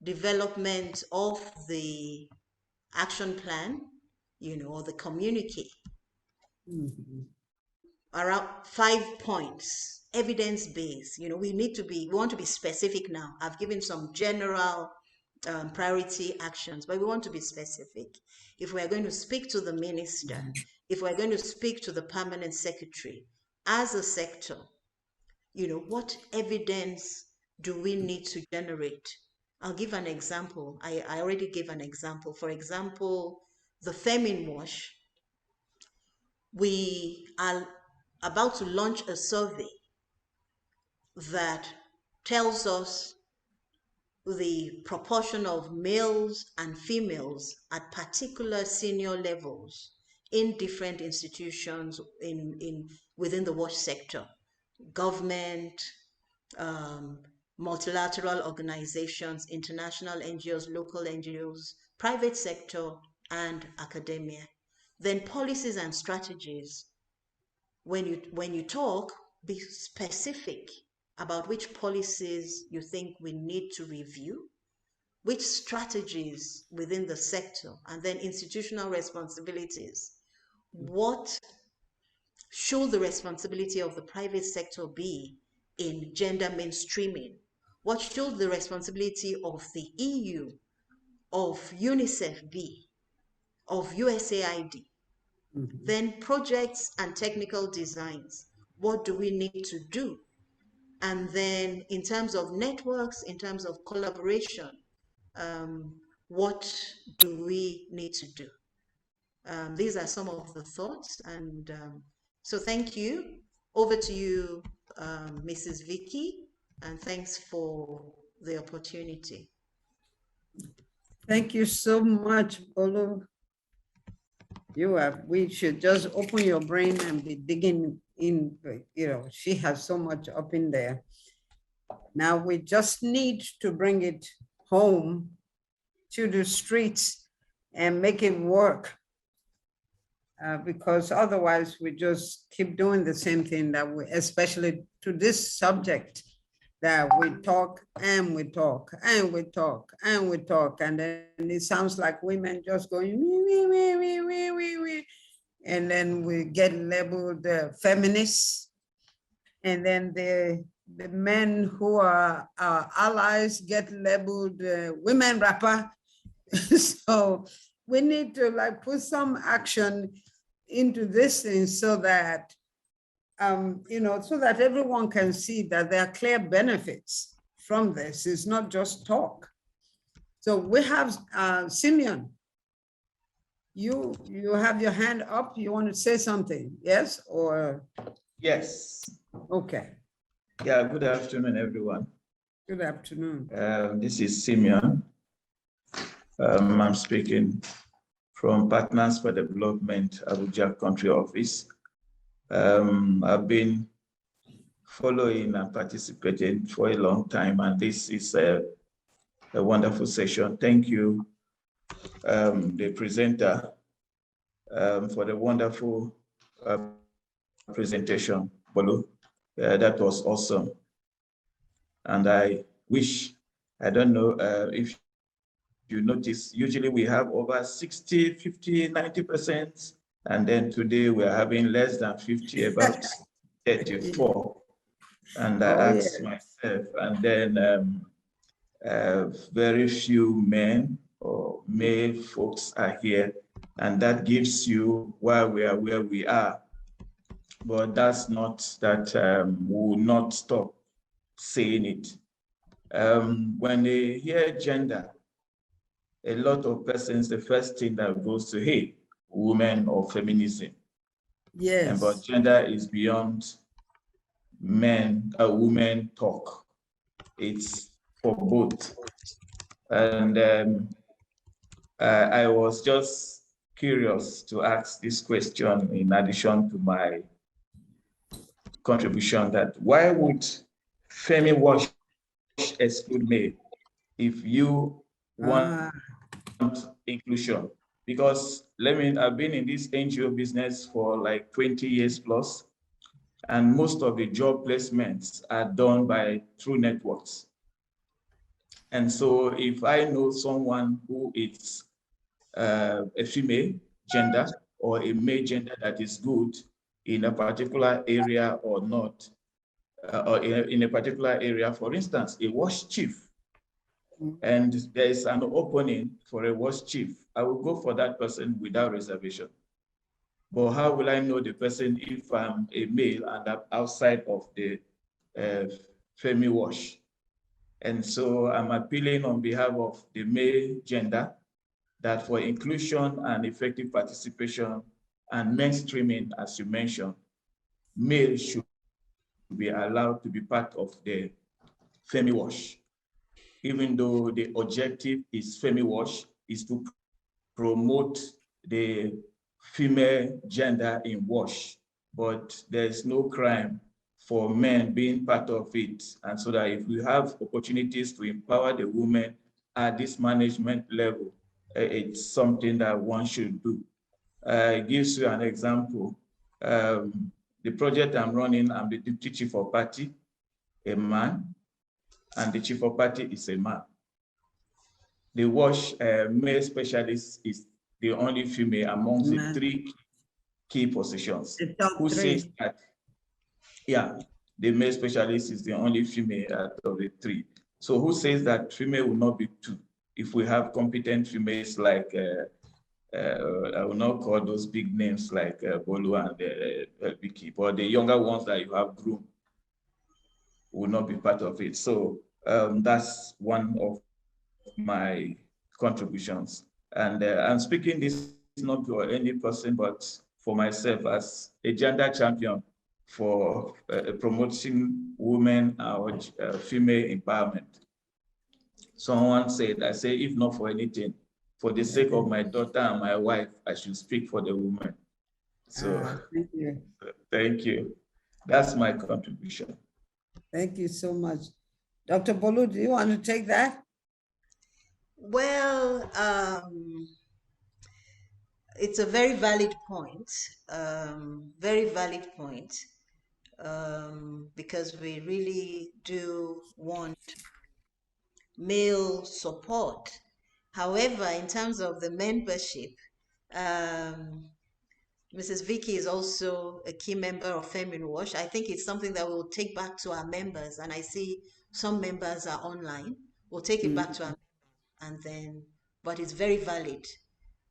development of the action plan, or the communique. Around 5 points, evidence-based. We want to be specific now. I've given some general priority actions, but we want to be specific. If we're going to speak to the minister, if we're going to speak to the permanent secretary, as a sector, what evidence do we need to generate? I'll give an example. I already gave an example. For example, the Femin Wash. We are about to launch a survey that tells us the proportion of males and females at particular senior levels in different institutions within the WASH sector, government, multilateral organizations, international NGOs, local NGOs, private sector, and academia. Then policies and strategies. When you talk, be specific about which policies you think we need to review, which strategies within the sector, and then institutional responsibilities. What should the responsibility of the private sector be in gender mainstreaming? What should the responsibility of the EU, of Unicef be, of USAID? Then projects and technical designs. What do we need to do? And then in terms of networks, in terms of collaboration, what do we need to do? These are some of the thoughts. And so thank you. Over to you, Mrs. Vicky, and thanks for the opportunity. Thank you so much, Bolu. We should just open your brain and be digging in, she has so much up in there. Now we just need to bring it home to the streets and make it work. Because otherwise we just keep doing the same thing that especially to this subject, that we talk and we talk and we talk and we talk, and then it sounds like women just going wee. And then we get labeled feminists, and then the men who are our allies get labeled women rapper. So we need to put some action into this thing so that so that everyone can see that there are clear benefits from this. It's not just talk. So we have Simeon. You have your hand up. You want to say something? Yes or? Yes. Okay. Yeah, good afternoon, everyone. Good afternoon. This is Simeon. I'm speaking from Partners for Development, Abuja Country Office. I've been following and participating for a long time, and this is a wonderful session. Thank you, the presenter, for the wonderful presentation, Bolu. That was awesome. And I don't know if you notice, usually we have over 60, 50, 90% And then today we're having less than 50, about 34. And I asked myself, and then very few men or male folks are here. And that gives you why we are where we are. But that's not that we will not stop saying it. When they hear gender, a lot of persons, the first thing that goes to, hey, women or feminism. Yes. But gender is beyond men, women talk. It's for both. And I was just curious to ask this question in addition to my contribution, that why would Femi Wash exclude male if you want inclusion? Because I've been in this NGO business for like 20 years plus, and most of the job placements are done through networks. And so if I know someone who is a female gender or a male gender that is good in a particular area or not, or in a particular area, for instance, a wash chief, and there is an opening for a wash chief, I will go for that person without reservation. But how will I know the person if I'm a male and I'm outside of the Femi Wash? And so I'm appealing on behalf of the male gender that for inclusion and effective participation and mainstreaming, as you mentioned, males should be allowed to be part of the Femi Wash. Even though the objective is Femi Wash is to promote the female gender in wash, but there's no crime for men being part of it. And so that if we have opportunities to empower the women at this management level, it's something that one should do. It gives you an example. The project I'm running, I'm the deputy chief of party, a man, and the chief of party is a man. The wash male specialist is the only female amongst the 3 key positions. The top Who 3. says that? Yeah, the male specialist is the only female out of the 3. So who says that female will not be 2 if we have competent females like, I will not call those big names like Bolu and Vicky, but the younger ones that you have groomed will not be part of it. So that's one of my contributions. And I'm speaking this not for any person, but for myself as a gender champion for promoting women or female empowerment. Someone said, I say, if not for anything, for the sake of my daughter and my wife, I should speak for the women. So Thank you. Thank you. That's my contribution. Thank you so much. Dr. Bolu, do you want to take that? Well, it's a very valid point, because we really do want male support. However, in terms of the membership, Mrs. Vicky is also a key member of Femin Wash. I think it's something that we'll take back to our members, and I see some members are online. We'll take it back to our members, and then, but it's very valid.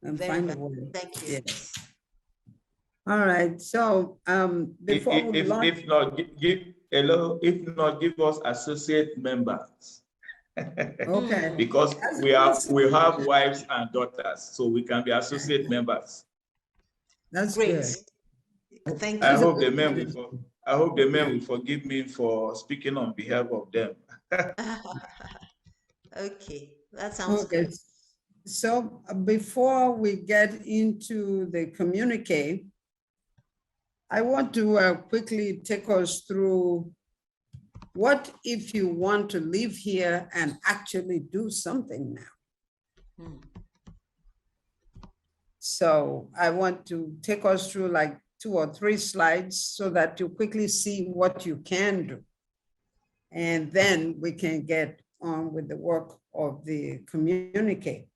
And Very find a valid. way. Thank you. Yes. All right. So before we launch, if not, give us associate members. okay. Because we have wives and daughters, so we can be associate members. That's Great. good. Thank you. I hope the men will forgive me for speaking on behalf of them. Okay, that sounds good. So before we get into the communique, I want to quickly take us through what if you want to live here and actually do something now. So I want to take us through like 2 or 3 slides so that you quickly see what you can do. And then we can get on with the work of the communique.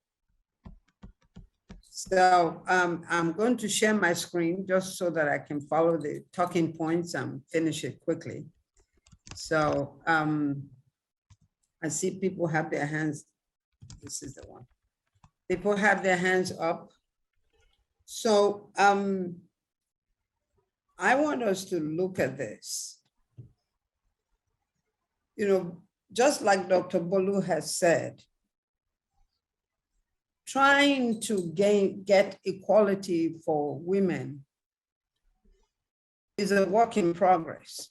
So I'm going to share my screen just so that I can follow the talking points and finish it quickly. So I see people have their hands. This is the one. People have their hands up. So I want us to look at this. You know, just like Dr. Bolu has said, trying to get equality for women is a work in progress.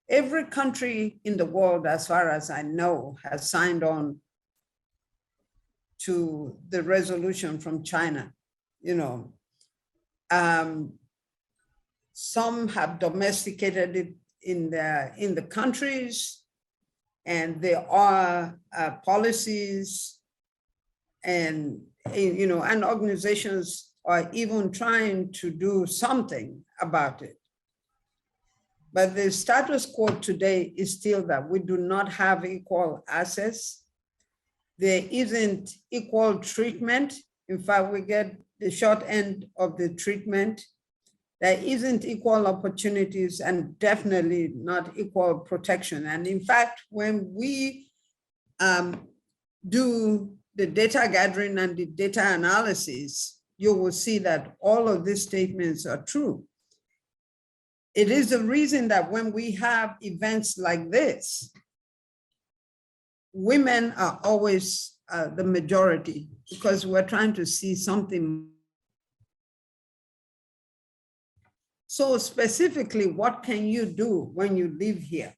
Every country in the world, as far as I know, has signed on to the resolution from China. You know, some have domesticated it in the countries, and there are policies and you know, and organizations are even trying to do something about it. But the status quo today is still that we do not have equal access. There isn't equal treatment. In fact, we get the short end of the treatment. There isn't equal opportunities and definitely not equal protection. And in fact, when we do the data gathering and the data analysis, you will see that all of these statements are true. It is the reason that when we have events like this, women are always the majority, because we're trying to see something. So specifically, what can you do when you live here?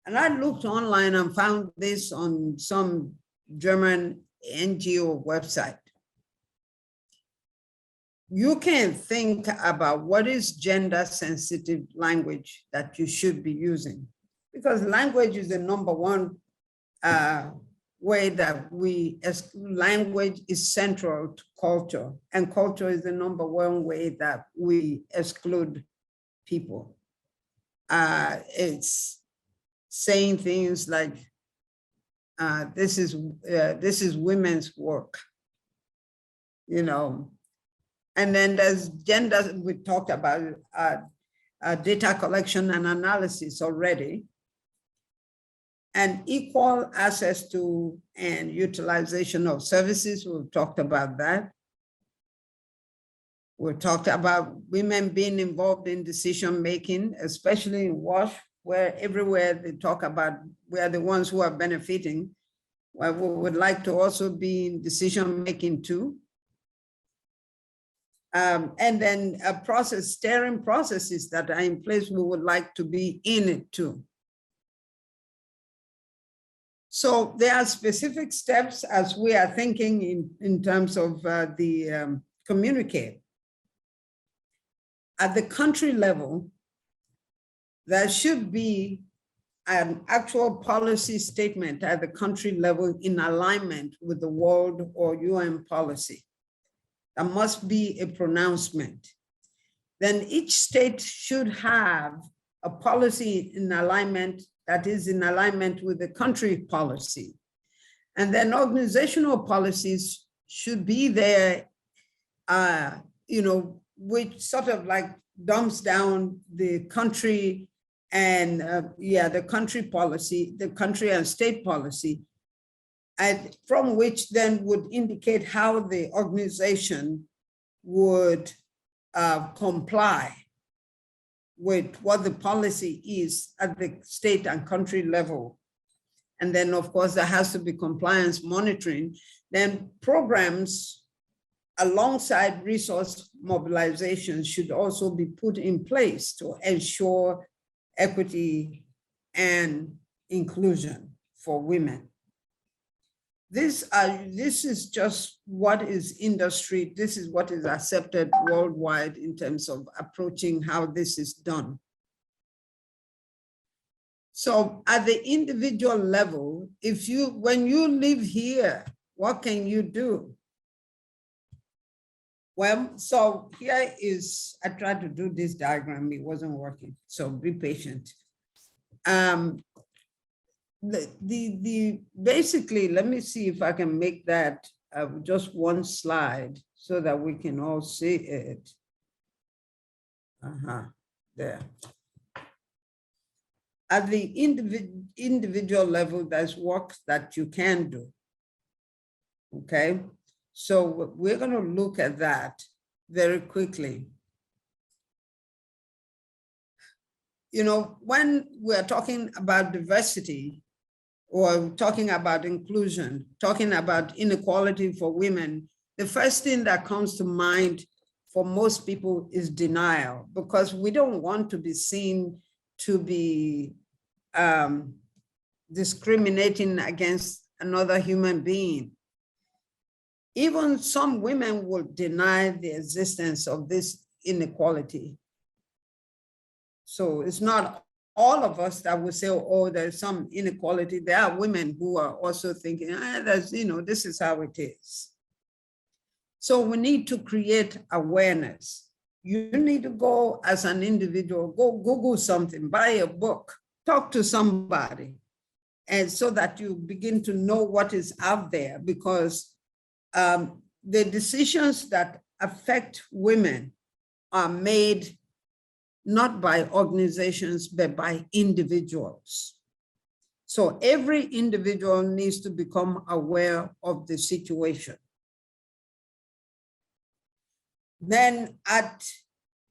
And I looked online and found this on some German NGO website. You can think about what is gender sensitive language that you should be using, because language is the number one way that language is central to culture, and culture is the number one way that we exclude people. It's saying things like, this is women's work, you know. And then there's gender, we talked about data collection and analysis already, and equal access to and utilization of services. We've talked about that. We talked about women being involved in decision-making, especially in WASH, where everywhere they talk about we are the ones who are benefiting. Well, we would like to also be in decision-making too. And then steering processes that are in place, we would like to be in it too. So there are specific steps as we are thinking in terms of the communicate. At the country level, there should be an actual policy statement at the country level in alignment with the world or UN policy. There must be a pronouncement. Then each state should have a policy in alignment that is in alignment with the country policy. And then organizational policies should be there, you know, which sort of like dumps down the country and the country policy, the country and state policy, and from which then would indicate how the organization would comply with what the policy is at the state and country level. And then of course there has to be compliance monitoring. Then programs alongside resource mobilization should also be put in place to ensure equity and inclusion for women. This is just what is industry, this is what is accepted worldwide in terms of approaching how this is done. So at the individual level, when you live here, what can you do? Well, so here is, I tried to do this diagram, it wasn't working, so be patient. Basically, let me see if I can make that just one slide so that we can all see it. There. At the individual level, there's work that you can do. Okay, so we're going to look at that very quickly. You know, when we're talking about diversity or talking about inclusion, talking about inequality for women, the first thing that comes to mind for most people is denial, because we don't want to be seen to be discriminating against another human being. Even some women will deny the existence of this inequality. So it's not all of us that will say, oh, there's some inequality. There are women who are also thinking, there's, you know, this is how it is. So we need to create awareness. You need to go as an individual, go Google something, buy a book, talk to somebody, and so that you begin to know what is out there, because the decisions that affect women are made not by organizations, but by individuals. So every individual needs to become aware of the situation. Then at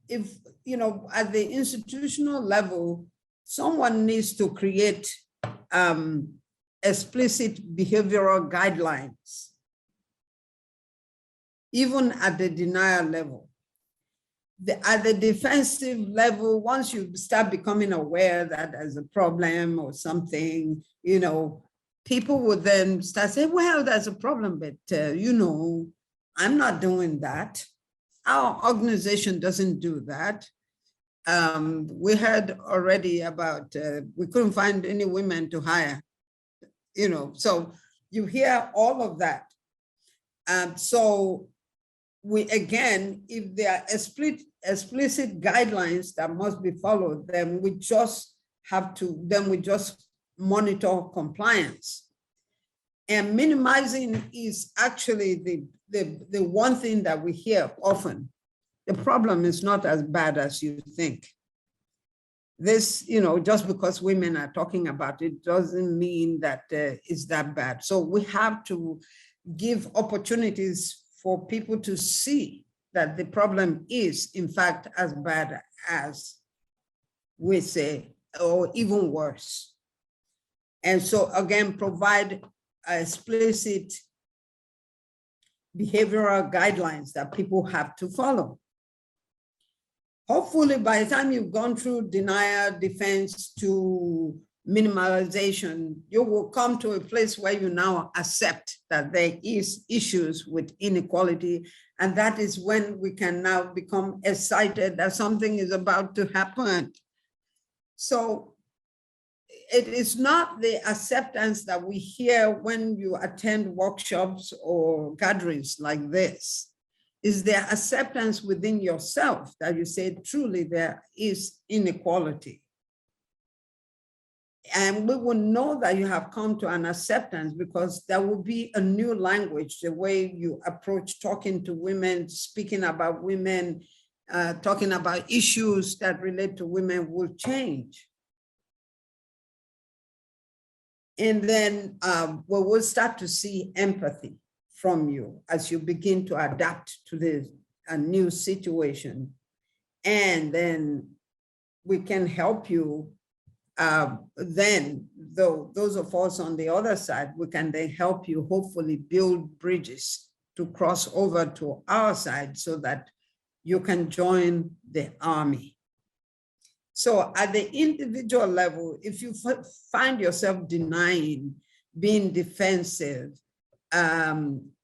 the institutional level, someone needs to create explicit behavioral guidelines, even at the denial level. At the defensive level, once you start becoming aware that there's a problem or something, you know, people would then start saying, well, there's a problem, but, you know, I'm not doing that. Our organization doesn't do that. We heard already about, we couldn't find any women to hire, you know, so you hear all of that. So we, again, if there are explicit guidelines that must be followed, then we just monitor compliance. And minimizing is actually the one thing that we hear often. The problem is not as bad as you think. This, you know, just because women are talking about it doesn't mean that it's that bad. So we have to give opportunities for people to see that the problem is, in fact, as bad as we say, or even worse. And so, again, provide explicit behavioral guidelines that people have to follow. Hopefully, by the time you've gone through denial, defense to minimalization, you will come to a place where you now accept that there is issues with inequality. And that is when we can now become excited that something is about to happen. So it is not the acceptance that we hear when you attend workshops or gatherings like this. Is there acceptance within yourself that you say, truly, there is inequality? And we will know that you have come to an acceptance because there will be a new language, the way you approach talking to women, speaking about women, talking about issues that relate to women will change. And then we will start to see empathy from you as you begin to adapt to a new situation. And then we can help you. Then, though, those of us on the other side, we can then help you hopefully build bridges to cross over to our side so that you can join the army. So at the individual level, if you find yourself denying, being defensive,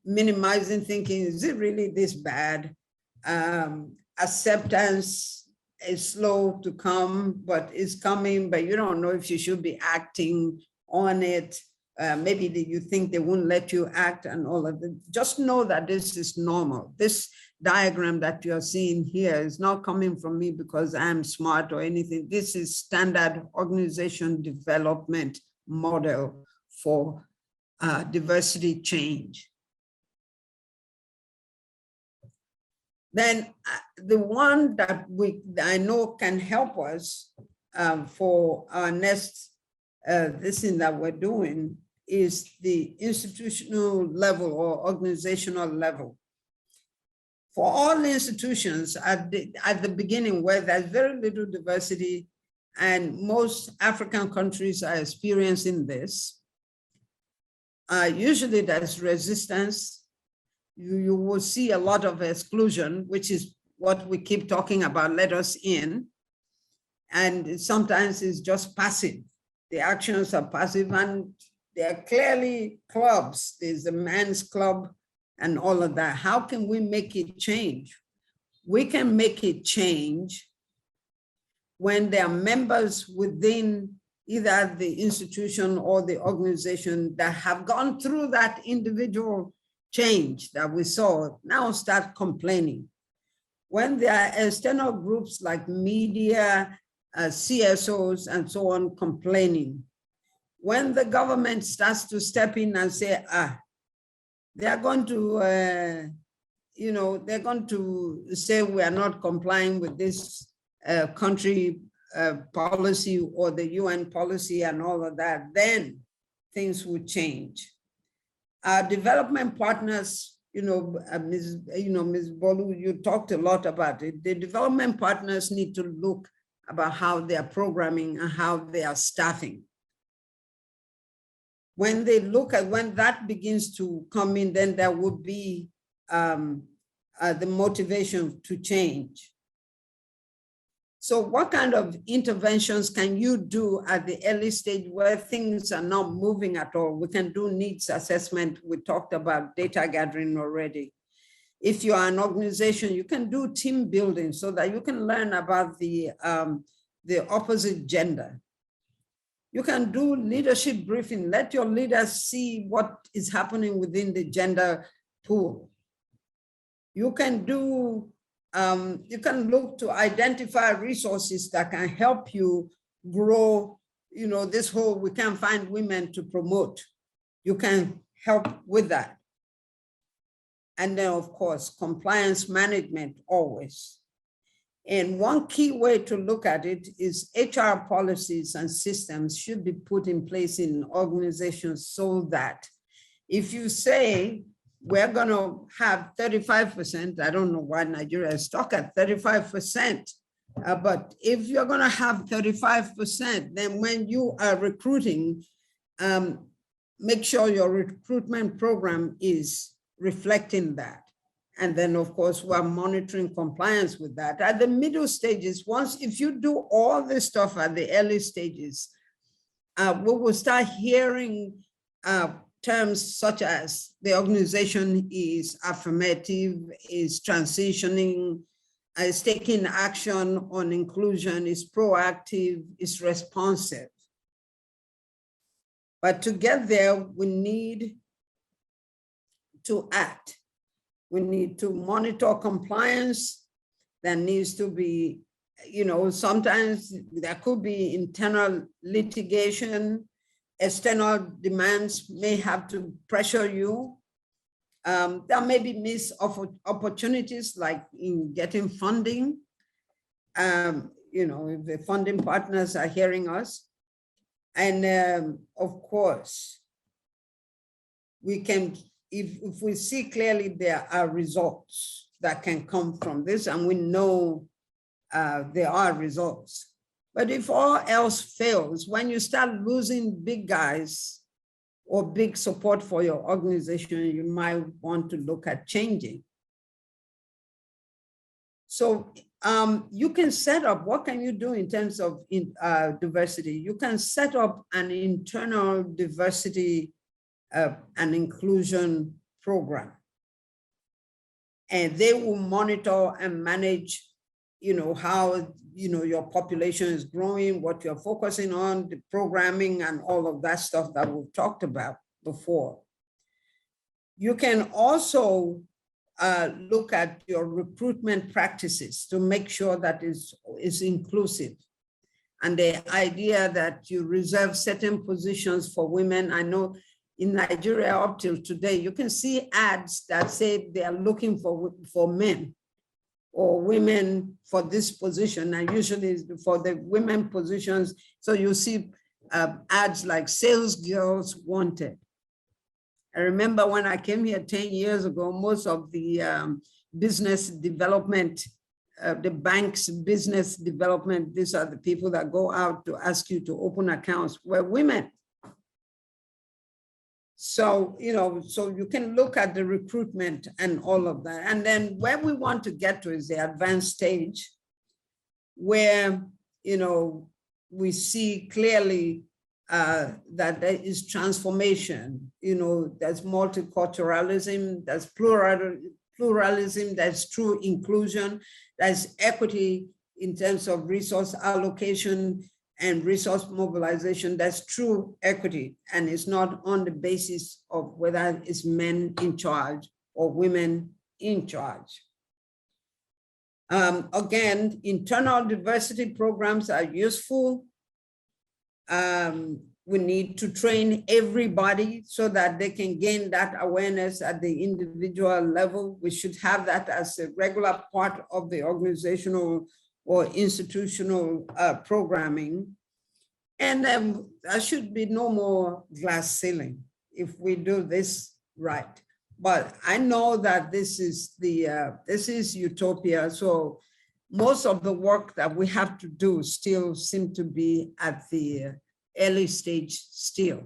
minimizing, thinking, is it really this bad? Acceptance is slow to come, but it's coming, but you don't know if you should be acting on it. Maybe you think they won't let you act and all of that. Just know that this is normal. This diagram that you're seeing here is not coming from me because I'm smart or anything. This is standard organization development model for diversity change. Then the one that I know can help us for our next this thing that we're doing is the institutional level or organizational level. For all institutions at the beginning where there's very little diversity, and most African countries are experiencing this, usually there's resistance. You will see a lot of exclusion, which is what we keep talking about, let us in. And sometimes it's just passive. The actions are passive, and they're clearly clubs. There's a men's club and all of that. How can we make it change? We can make it change when there are members within either the institution or the organization that have gone through that individual change that we saw, now start complaining. When there are external groups like media, CSOs and so on complaining, when the government starts to step in and say, they're going to, they're going to say we are not complying with this country policy or the UN policy and all of that, then things would change. Our development partners, Ms. Bolu, you talked a lot about it. The development partners need to look about how they are programming and how they are staffing. When they look at, when that begins to come in, then there would be the motivation to change. So what kind of interventions can you do at the early stage where things are not moving at all? We can do needs assessment. We talked about data gathering already. If you are an organization, you can do team building so that you can learn about the opposite gender. You can do leadership briefing. Let your leaders see what is happening within the gender pool. You can do, you can look to identify resources that can help you grow, this whole, we can't find women to promote. You can help with that. And then of course, compliance management always. And one key way to look at it is HR policies and systems should be put in place in organizations so that if you say we're going to have 35%, I don't know why Nigeria is stuck at 35%, but if you're going to have 35%, then when you are recruiting, make sure your recruitment program is reflecting that. And then, of course, we're monitoring compliance with that. At the middle stages, if you do all this stuff at the early stages, we will start hearing terms such as the organization is affirmative, is transitioning, is taking action on inclusion, is proactive, is responsive. But to get there, we need to act. We need to monitor compliance. There needs to be, sometimes there could be internal litigation, external demands may have to pressure you. There may be missed opportunities like in getting funding, if the funding partners are hearing us. And of course, we can, if we see clearly there are results that can come from this, and we know there are results. But if all else fails, when you start losing big guys or big support for your organization, you might want to look at changing. So you can set up, what can you do in terms of diversity? You can set up an internal diversity and inclusion program. And they will monitor and manage, how, your population is growing, what you're focusing on, the programming and all of that stuff that we've talked about before. You can also look at your recruitment practices to make sure that it's inclusive. And the idea that you reserve certain positions for women. I know in Nigeria up till today, you can see ads that say they are looking for men. or women for this position, and usually for the women positions. So you see ads like sales girls wanted. I remember when I came here 10 years ago, most of the business development, the bank's business development, these are the people that go out to ask you to open accounts, were women. So, you know, so you can look at the recruitment and all of that. And then where we want to get to is the advanced stage where, you know, we see clearly that there is transformation. You know, there's multiculturalism, there's pluralism, there's true inclusion, there's equity in terms of resource allocation and resource mobilization. That's true equity, and it's not on the basis of whether it's men in charge or women in charge. Again, internal diversity programs are useful. We need to train everybody so that they can gain that awareness at the individual level. We should have that as a regular part of the organizational or institutional programming. And there should be no more glass ceiling if we do this right. But I know that this is utopia. So most of the work that we have to do still seem to be at the early stage still.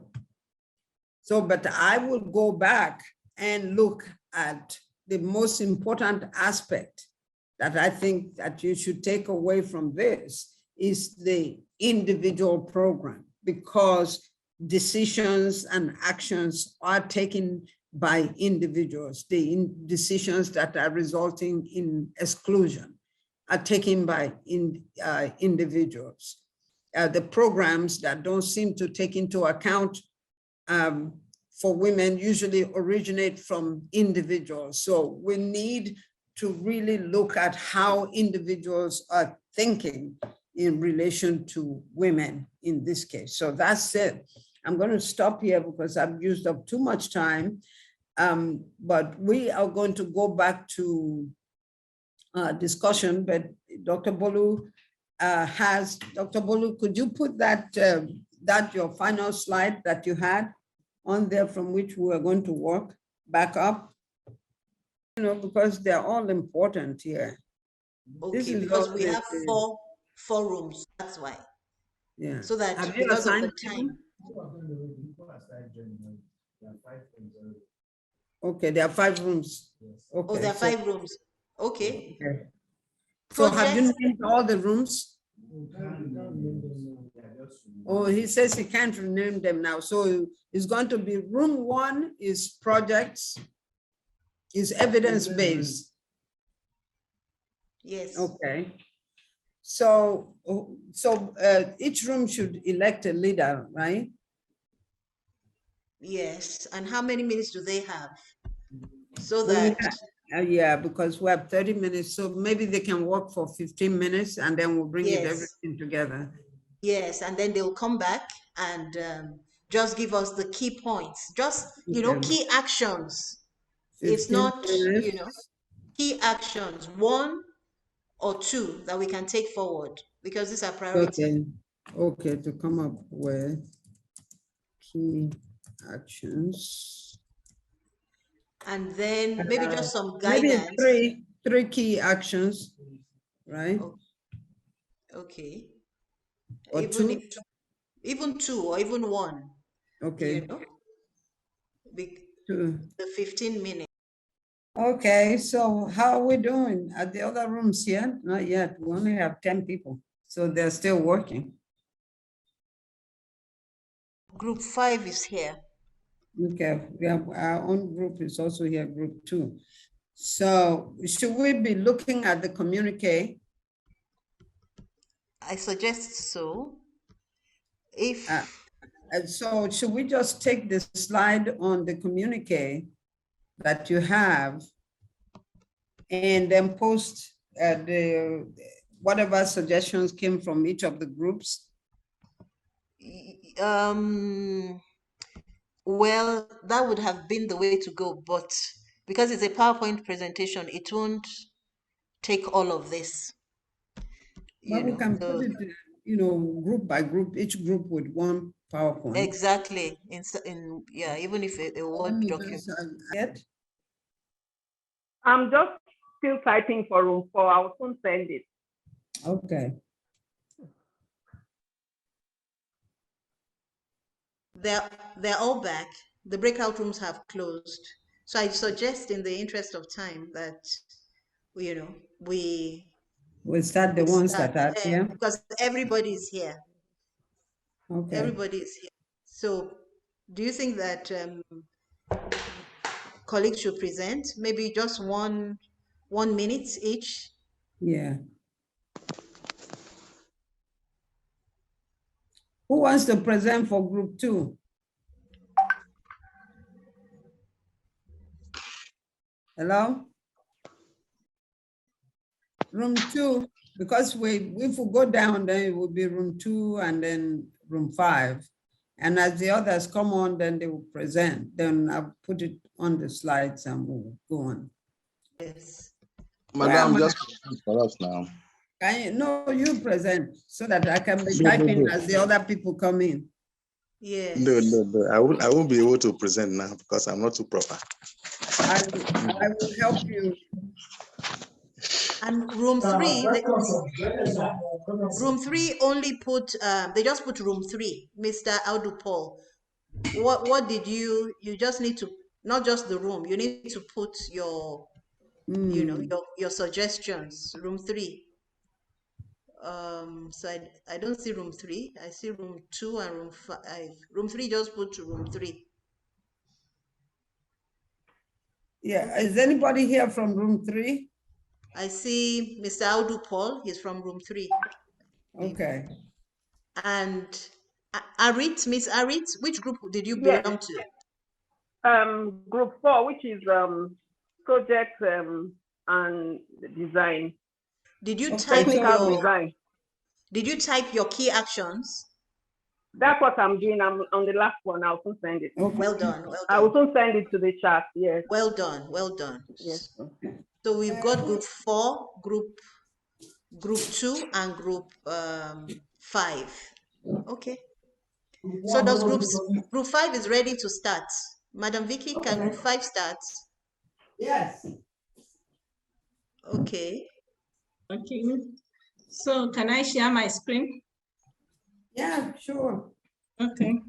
So, but I will go back and look at the most important aspect that I think that you should take away from this is the individual program, because decisions and actions are taken by individuals. The decisions that are resulting in exclusion are taken by individuals. The programs that don't seem to take into account for women usually originate from individuals. So we need to really look at how individuals are thinking in relation to women in this case. So that's it. I'm going to stop here because I've used up too much time. But we are going to go back to discussion, but Dr. Bolu Dr. Bolu, could you put that, your final slide that you had on there from which we are going to work back up? You know, because they're all important here. Okay, because we have four rooms, that's why. Yeah. So that because of the time. Okay, there are 5 rooms. Okay, oh, there are 5 rooms. Okay. Okay. So have you named all the rooms? Oh, he says he can't rename them now. So it's going to be room 1 is projects, is evidence-based. Yes. Okay. So each room should elect a leader, right? Yes. And how many minutes do they have? So that yeah, because we have 30 minutes, so maybe they can work for 15 minutes and then we'll bring everything together. Yes, and then they'll come back and just give us the key points, just, you know, key actions. It's not, you know, key actions, 1 or 2 that we can take forward, because these are priorities. Okay, to come up with key actions. And then maybe just some guidance. Maybe three key actions, right? Okay. Or Even 2 or even 1. Okay. You know, the 15 minutes. Okay, so how are we doing at the other rooms yet? Not yet. We only have 10 people, so they're still working. Group 5 is here. Okay, we have our own group is also here, group 2. So should we be looking at the communique? I suggest so. If so should we just take the slide on the communique that you have and then post whatever suggestions came from each of the groups? Well, that would have been the way to go, but because it's a PowerPoint presentation, it won't take all of this. But we can put it, group by group, each group with one PowerPoint. Exactly. Yeah, even if a Word document. I'm just still typing for room 4. I'll soon send it. Okay. They're all back. The breakout rooms have closed. So I suggest, in the interest of time, that we start the ones that are here, because everybody's here. Okay. Everybody is here. So, do you think that colleagues should present? Maybe just one minute each. Yeah. Who wants to present for group 2? Hello? Room 2, because if we go down, then it will be room 2 and then room 5. And as the others come on, then they will present. Then I'll put it on the slides and we'll go on. Yes. Madam, just for us now. You present so that I can be typing as the other people come in. Yes. No. I won't be able to present now because I'm not too proper. I will help you. And room 3, room 3 only put, they just put room 3, Mr. Audu Paul. What did you just need to, not just the room, you need to put your, your suggestions, room 3. So I don't see room 3. I see room 2 and room 5. Room 3 just put to room 3. Yeah, is anybody here from room 3? I see Mr. Audu Paul, he's from room 3. Okay. And Arit, Miss Arit, which group did you belong to? Group 4, which is project and design. Did you type design? Did you type your key actions? That's what I'm doing. I'm on the last one. I'll soon send it. Okay. Well done. I will soon send it to the chat. Yes. Well done. Yes. Okay. So we've got group 4, group 2, and group 5. Okay. So does group 5 is ready to start? Madam Vicky, can group 5 start? Yes. Okay. Okay. So can I share my screen? Yeah, sure. Okay.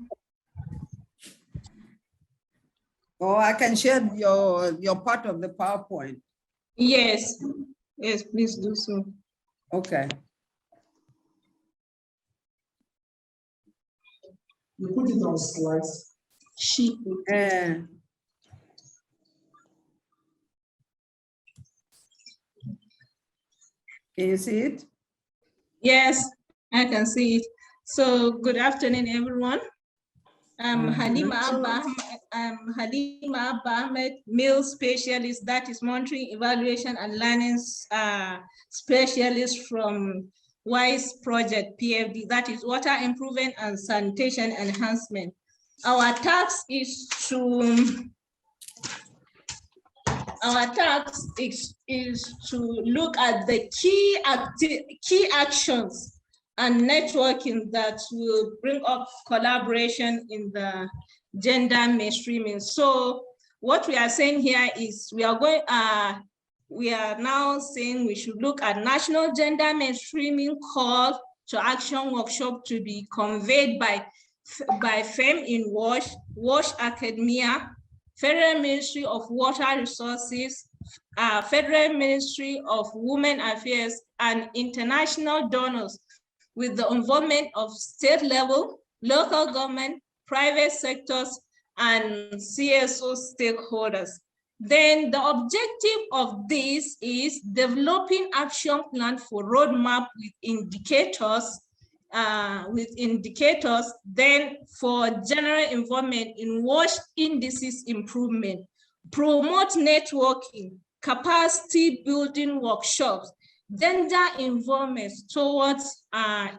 Or I can share your part of the PowerPoint. Yes. Yes, please do so. Okay. You put it on slides. Sheet. Can you see it? Yes, I can see it. So good afternoon, everyone. I'm Halima Abba Ahmed, meal specialist, that is monitoring, evaluation, and learning specialist from WISE project PFD, that is water improvement and sanitation enhancement. Our task is to look at the key actions and networking that will bring up collaboration in the gender mainstreaming. So what we are saying here is we are now saying we should look at national gender mainstreaming call to action workshop to be conveyed by FEM in WASH Academia, Federal Ministry of Water Resources, Federal Ministry of Women Affairs, and international donors, with the involvement of state level, local government, private sectors, and CSO stakeholders. Then the objective of this is developing action plan for roadmap with indicators, then for general involvement in WASH indices improvement, promote networking, capacity building workshops, gender involvement towards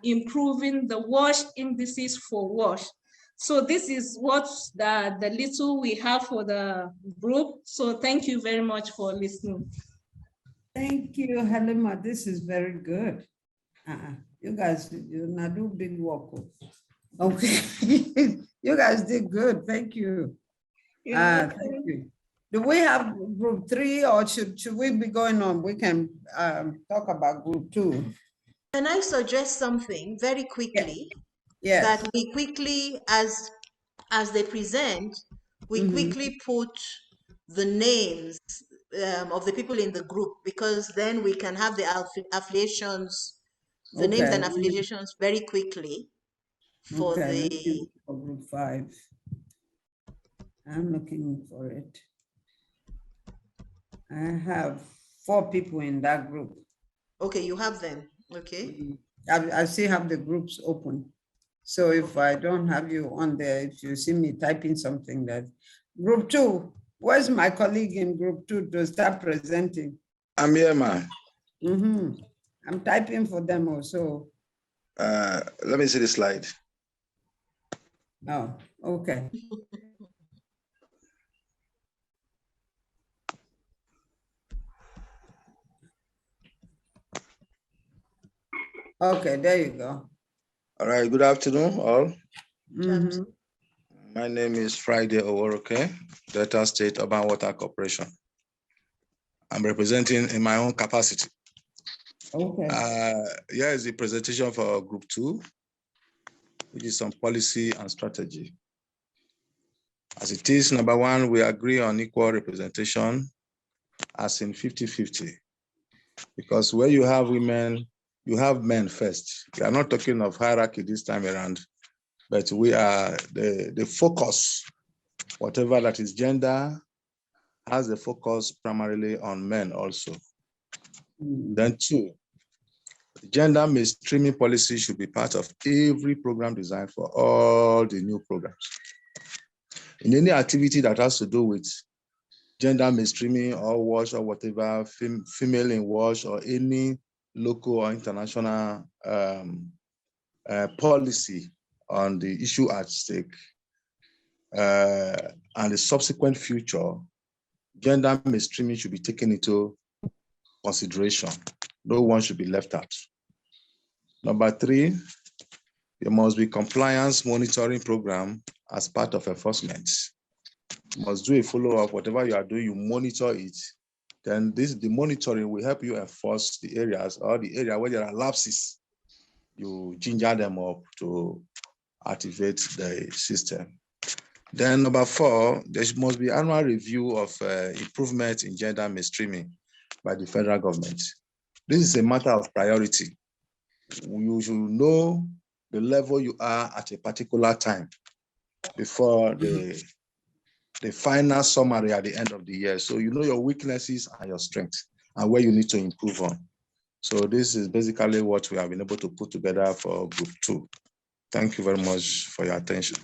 improving the WASH indices for WASH. So this is what the little we have for the group. So thank you very much for listening. Thank you, Halima. This is very good. You guys, you not do big work. Okay. You guys did good. Thank you. Thank you. Do we have group 3 or should we be going on? We can talk about group 2. Can I suggest something very quickly? Yes. That we quickly, as they present, we quickly put the names of the people in the group, because then we can have the affiliations, the names and affiliations very quickly for the for group 5. I'm looking for it. I have 4 people in that group. Okay, you have them. Okay. I still have the groups open. So if I don't have you on there, if you see me typing something, that group 2, where's my colleague in group 2 to start presenting? I'm here, man. I'm typing for them also. Let me see the slide. Oh, okay. Okay, there you go. All right, good afternoon, all. Mhm. My name is Friday Oworoke, Delta State Urban Water Corporation. I'm representing in my own capacity. Okay. Here is the presentation for Group 2, which is on policy and strategy. As it is, number 1, we agree on equal representation as in 50-50. Because where you have women, you have men first. We are not talking of hierarchy this time around, but we are the focus, whatever that is gender, has the focus primarily on men also. Then 2, gender mainstreaming policy should be part of every program designed for all the new programs. In any activity that has to do with gender mainstreaming or WASH or whatever, female in WASH or any local or international policy on the issue at stake and the subsequent future, gender mainstreaming should be taken into consideration. No one should be left out. Number 3, there must be compliance monitoring program as part of enforcement. You must do a follow-up, whatever you are doing, you monitor it. Then the monitoring will help you enforce the areas or the area where there are lapses. You ginger them up to activate the system. Then number 4, there must be annual review of improvement in gender mainstreaming by the federal government. This is a matter of priority. You should know the level you are at a particular time before the final summary at the end of the year. So you know your weaknesses and your strengths and where you need to improve on. So this is basically what we have been able to put together for Group 2. Thank you very much for your attention.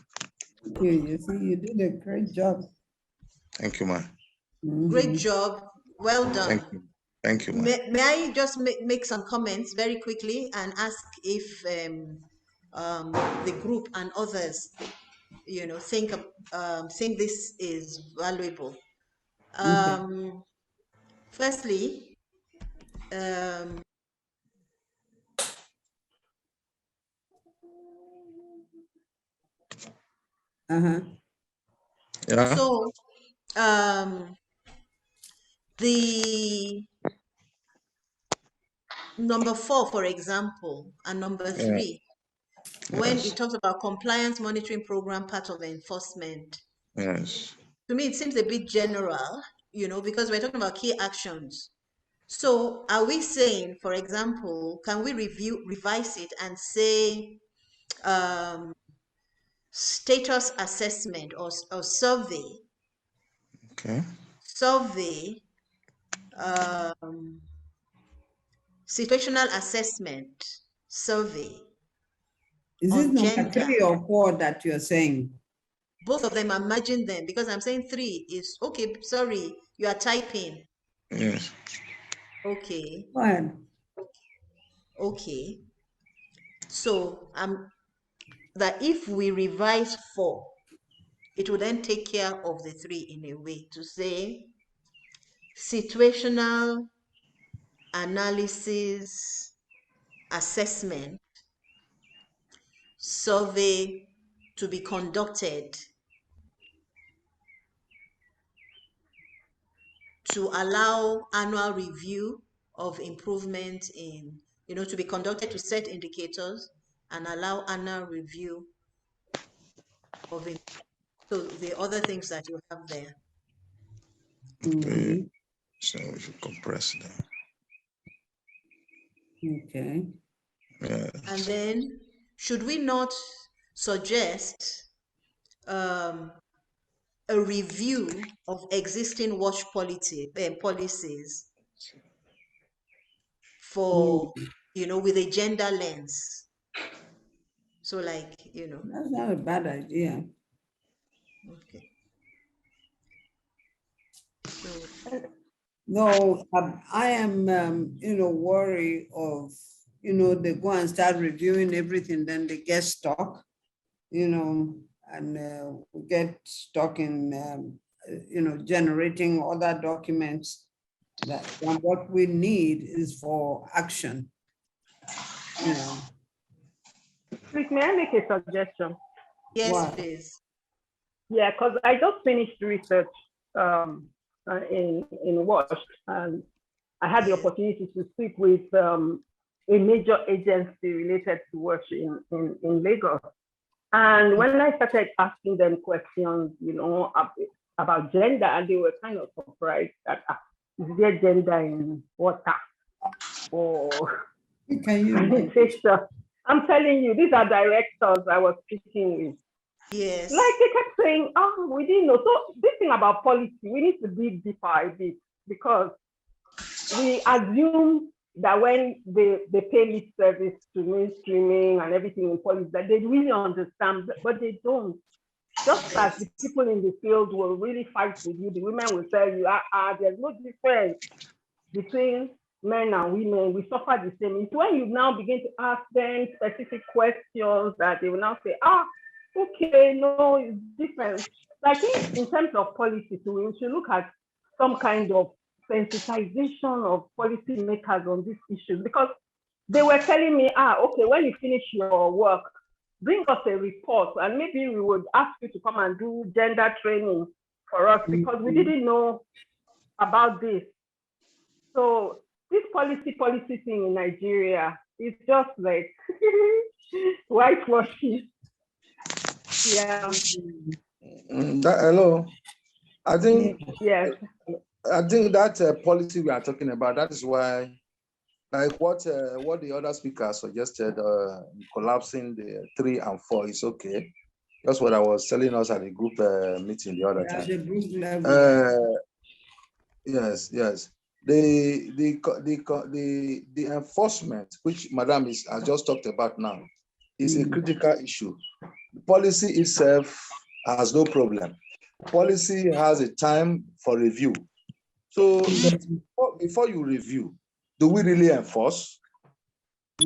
You see, you did a great job. Thank you, man. Great job. Well done. Thank you. Thank you, man. May I just make some comments very quickly and ask if the group and others, think this is valuable. Firstly, Yeah. so the number 4, for example, and number 3, when it talks about compliance monitoring program, part of enforcement. Yes. To me, it seems a bit general, because we're talking about key actions. So are we saying, for example, can we revise it and say status assessment or survey? Okay. Survey, situational assessment survey. Is it number 3 or 4 that you're saying? Both of them, I'm merging them because I'm saying 3 is, okay, sorry, you are typing. Yes. Okay. Go ahead. Okay. So that if we revise 4, it will then take care of the 3 in a way to say situational analysis, assessment, survey to be conducted to allow annual review of improvement in, to be conducted to set indicators and allow annual review of it. So the other things that you have there. Okay. So we should compress that. Okay. Yeah. And then, should we not suggest a review of existing WASH policies for, with a gender lens? So like, That's not a bad idea. Okay. So, No, I am, worried of, they go and start reviewing everything, then they get stuck, and we get stuck in, generating other documents. And what we need is for action, Please, may I make a suggestion? yes, Wow. please. Yeah, because I just finished research in WASH, and I had the opportunity to speak with a major agency related to WASH in Lagos. And when I started asking them questions, about gender, and they were kind of surprised that is there gender in water? Or Can you? I'm telling you, these are directors I was speaking with. Yes. Like they kept saying, oh, we didn't know. So this thing about policy, we need to dig deeper a bit, because we assume that when they pay lip service to mainstreaming and everything in policy, that they really understand, but they don't. Just as the people in the field will really fight with you, the women will tell you, there's no difference between men and women, we suffer the same. It's when you now begin to ask them specific questions that they will now say, okay, no, it's different. So I think in terms of policy too, we should look at some kind of sensitization of policy makers on these issues, because they were telling me, okay, when you finish your work, bring us a report and maybe we would ask you to come and do gender training for us, because we didn't know about this. So this policy thing in Nigeria is just like whitewashing. Yeah. Hello. I think yes. I think that policy we are talking about, that is why, like what the other speaker suggested, collapsing the 3 and 4 is okay. That's what I was telling us at the group meeting the other time. The group level. Yes. The enforcement, which Madam has just talked about now, is a critical issue. The policy itself has no problem. Policy has a time for review. So before you review, do we really enforce?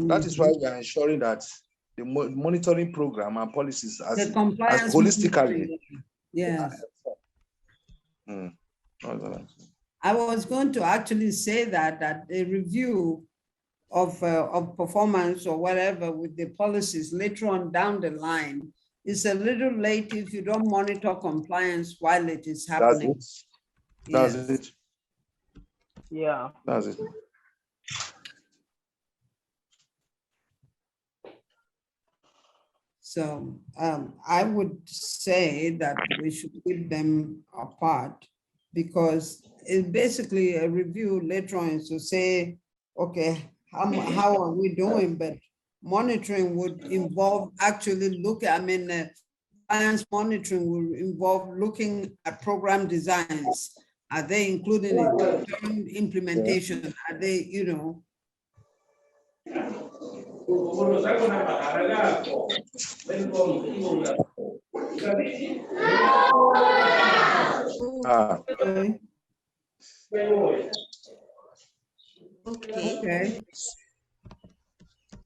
That is why we are ensuring that the monitoring program and policies as holistically. Yes. I was going to actually say that a review of performance or whatever with the policies later on down the line is a little late if you don't monitor compliance while it is happening. That's it. Yeah. That's it. So I would say that we should keep them apart, because it's basically a review later on is to say, okay, how are we doing? But monitoring would involve actually compliance monitoring will involve looking at program designs. Are they including it? During implementation, are they, Okay.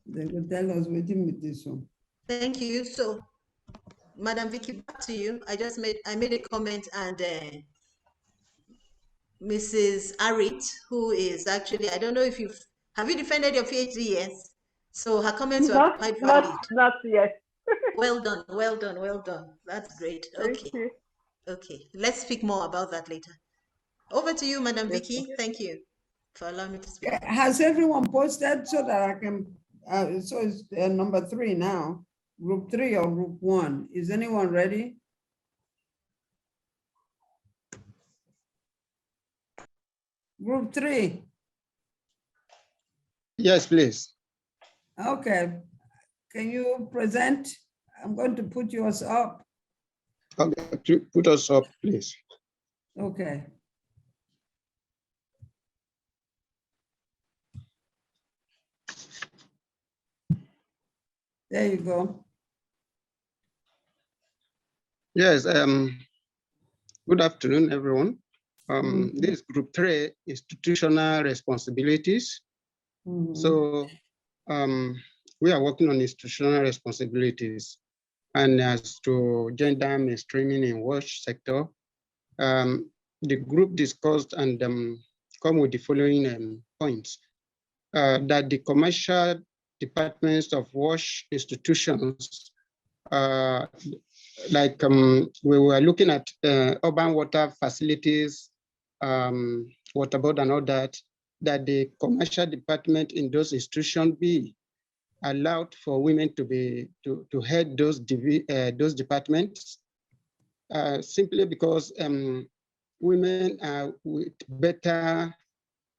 They will tell us waiting with this one. Thank you. So, Madam Vicky, back to you. I made a comment, and Mrs. Arit, who is actually, I don't know if have you defended your PhD? Yes. So her comments were quite valid. Not yet. Well done, well done, well done. That's great. Thank Okay. you. Okay. Let's speak more about that later. Over to you, Madam Yes, Vicky. Thank you for allowing me to speak. Has everyone posted so that I can, so it's number 3 now, group 3 or group 1? Is anyone ready? Group 3. Yes, please. Okay. Can you present? I'm going to put yours up. Okay, put us up, please. Okay. There you go. Yes, good afternoon, everyone. This group 3, institutional responsibilities. So we are working on institutional responsibilities. And as to gender mainstreaming in WASH sector, the group discussed and come with the following points. That the commercial departments of WASH institutions, we were looking at urban water facilities, water board and all that the commercial department in those institutions be allowed for women to head those departments, simply because women are with better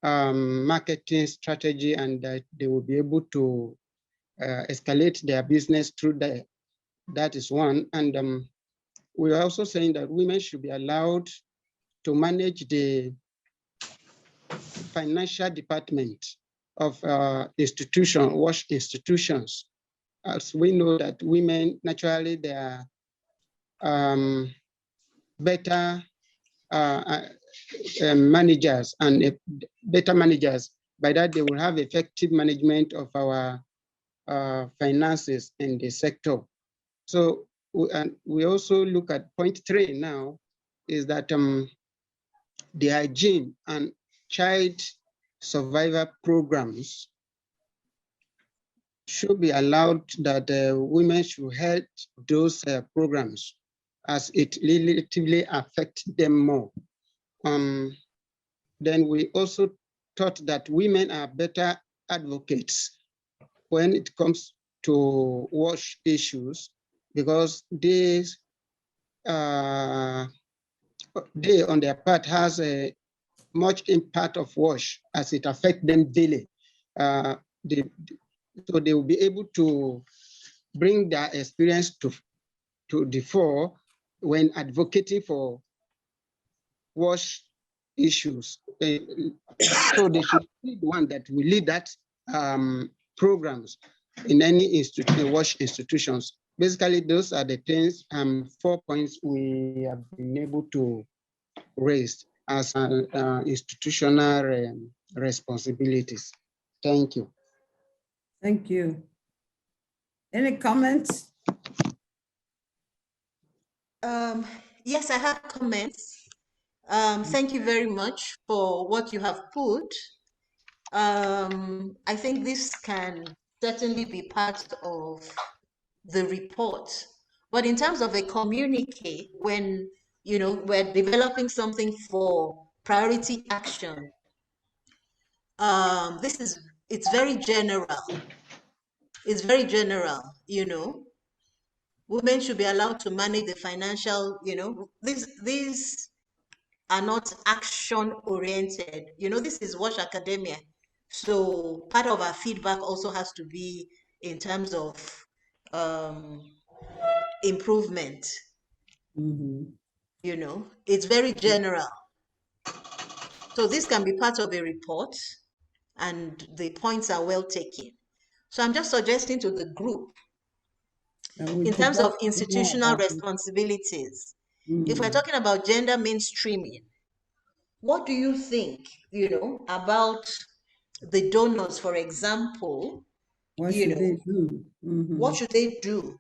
marketing strategy, and that they will be able to escalate their business through that. That is one. And we are also saying that women should be allowed to manage the financial department of WASH institutions. As we know that women, naturally, they are better managers and better managers. By that, they will have effective management of our finances in the sector. So we also look at point 3 now, is that the hygiene and child survivor programs should be allowed, that women should help those programs, as it relatively affects them more. Then we also thought that women are better advocates when it comes to WASH issues, because they on their part has a much impact of WASH as it affects them daily. So they will be able to bring their experience to the fore when advocating for WASH issues. So they should be the one that will lead that programs in any WASH institutions. Basically, those are the things, 4 points we have been able to raise as institutional responsibilities. Thank you. Thank you. Any comments? Yes, I have comments. Thank you very much for what you have put. I think this can certainly be part of the report. But in terms of a communique, when we're developing something for priority action, it's very general. It's very general, Women should be allowed to manage the financial, these are not action oriented. This is WASH academia. So part of our feedback also has to be in terms of improvement. It's very general. So this can be part of a report, and the points are well taken. So I'm just suggesting to the group, in terms of institutional responsibilities, if we're talking about gender mainstreaming, what do you think, about the donors, for example? What should they do? What should they do?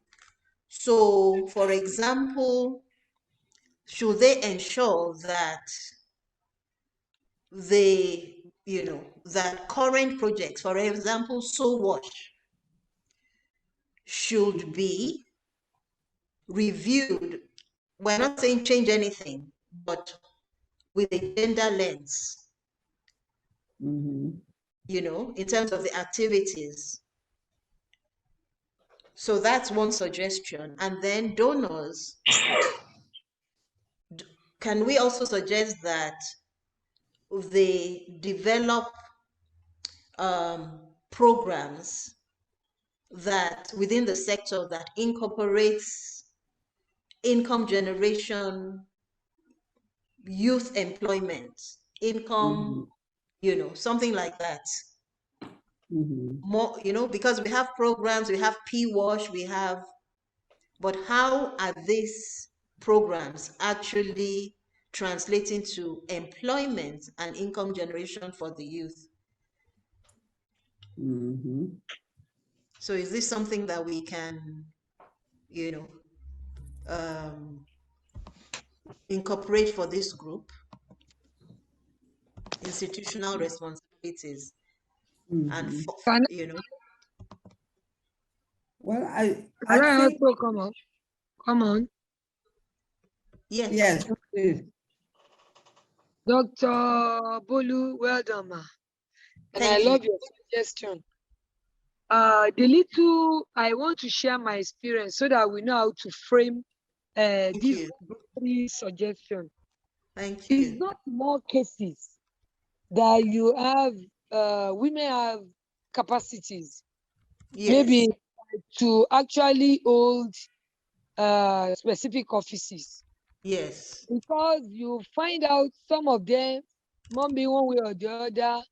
So, for example, should they ensure that that current projects, for example, So Wash, should be reviewed. We're not saying change anything, but with a gender lens, in terms of the activities. So that's one suggestion. And then donors, can we also suggest that they develop programs that within the sector that incorporates income generation, youth employment, income, something like that. More, because we have programs, we have P-Wash, but how are these programs actually translating to employment and income generation for the youth? So is this something that we can, incorporate for this group? Institutional responsibilities. And, Well, I think, also come on. Yes. Yes, please. Dr. Bolu, well done, ma. And I love your suggestion. The little I want to share my experience so that we know how to frame this suggestion. Thank you. It's not more cases that you have women have capacities, maybe to actually hold specific offices. Yes. Because you find out some of them, maybe one way or the other,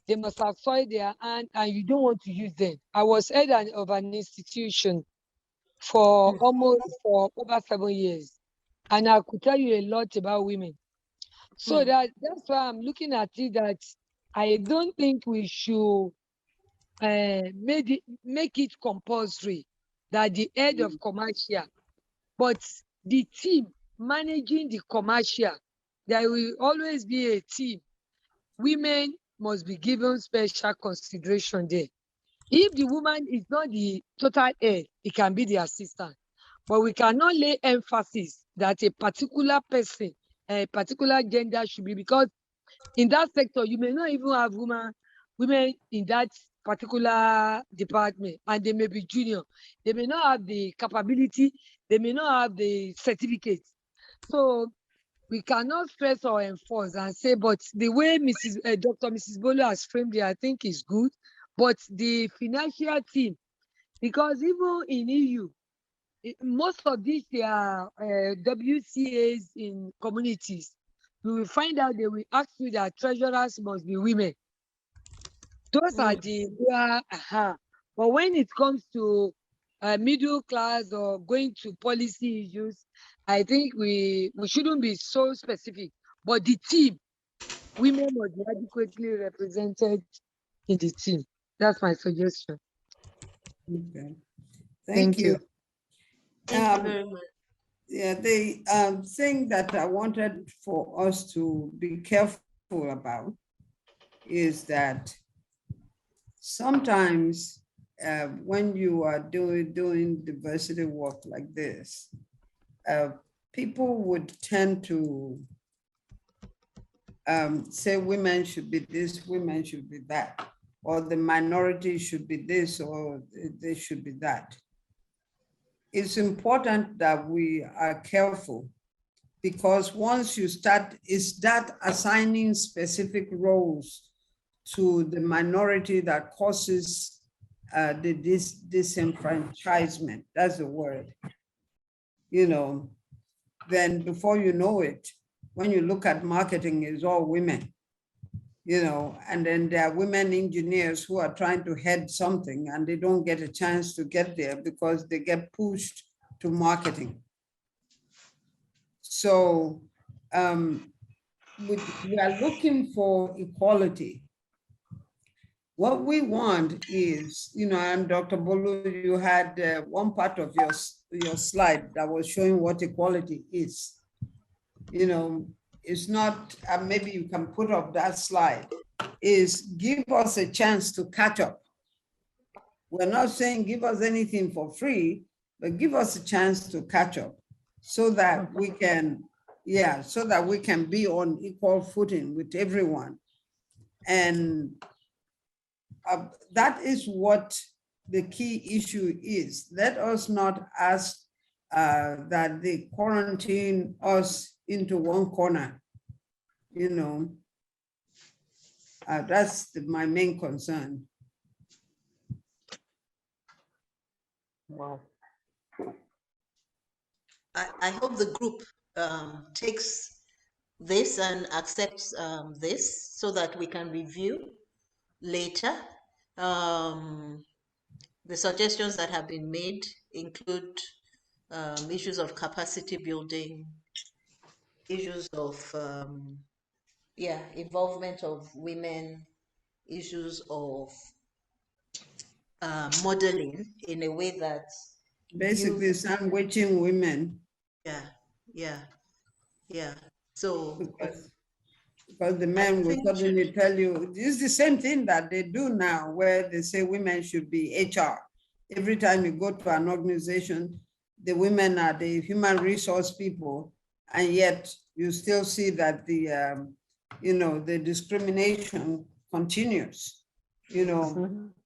they must have soiled their hand and you don't want to use them. I was head of an institution for for over 7 years, and I could tell you a lot about women. So that's why I'm looking at it, that I don't think we should make it compulsory that the head of commercial, but the team managing the commercial, there will always be a team. Women must be given special consideration there. If the woman is not the total head, it can be the assistant. But we cannot lay emphasis that a particular person, a particular gender should be, because in that sector, you may not even have women in that particular department, and they may be junior. They may not have the capability, they may not have the certificates. So we cannot stress or enforce and say, but the way Dr. Mrs. Bolu has framed it, I think is good. But the financial team, because even in EU, most of these they are WCAs in communities. You will find out they will ask you that treasurers must be women. Those are the But when it comes to middle class or going to policy issues, I think we shouldn't be so specific. But the team, women must be adequately represented in the team. That's my suggestion. Okay. Thank you. Thank you very much. Yeah, the thing that I wanted for us to be careful about is that sometimes when you are doing diversity work like this, people would tend to say women should be this, women should be that, or the minority should be this, or they should be that. It's important that we are careful, because once you start assigning specific roles to the minority, that causes the disenfranchisement, that's the word, then before you know it, when you look at marketing, it's all women, and then there are women engineers who are trying to head something and they don't get a chance to get there because they get pushed to marketing. So we are looking for equality. What we want is, and Dr. Bolu, you had one part of your slide that was showing what equality is. is not, maybe you can put up that slide, is give us a chance to catch up. We're not saying give us anything for free, but give us a chance to catch up so that we can, so that we can be on equal footing with everyone. And that is what the key issue is. Let us not ask that they quarantine us into one corner, you know. That's my main concern. Wow. I hope the group takes this and accepts this so that we can review later. The suggestions that have been made include issues of capacity building, issues of involvement of women, issues of modeling in a way that Basically sandwiching women. So because the men will suddenly tell you, this is the same thing that they do now, where they say women should be HR. Every time you go to an organization, the women are the human resource people, and yet you still see that the, the discrimination continues,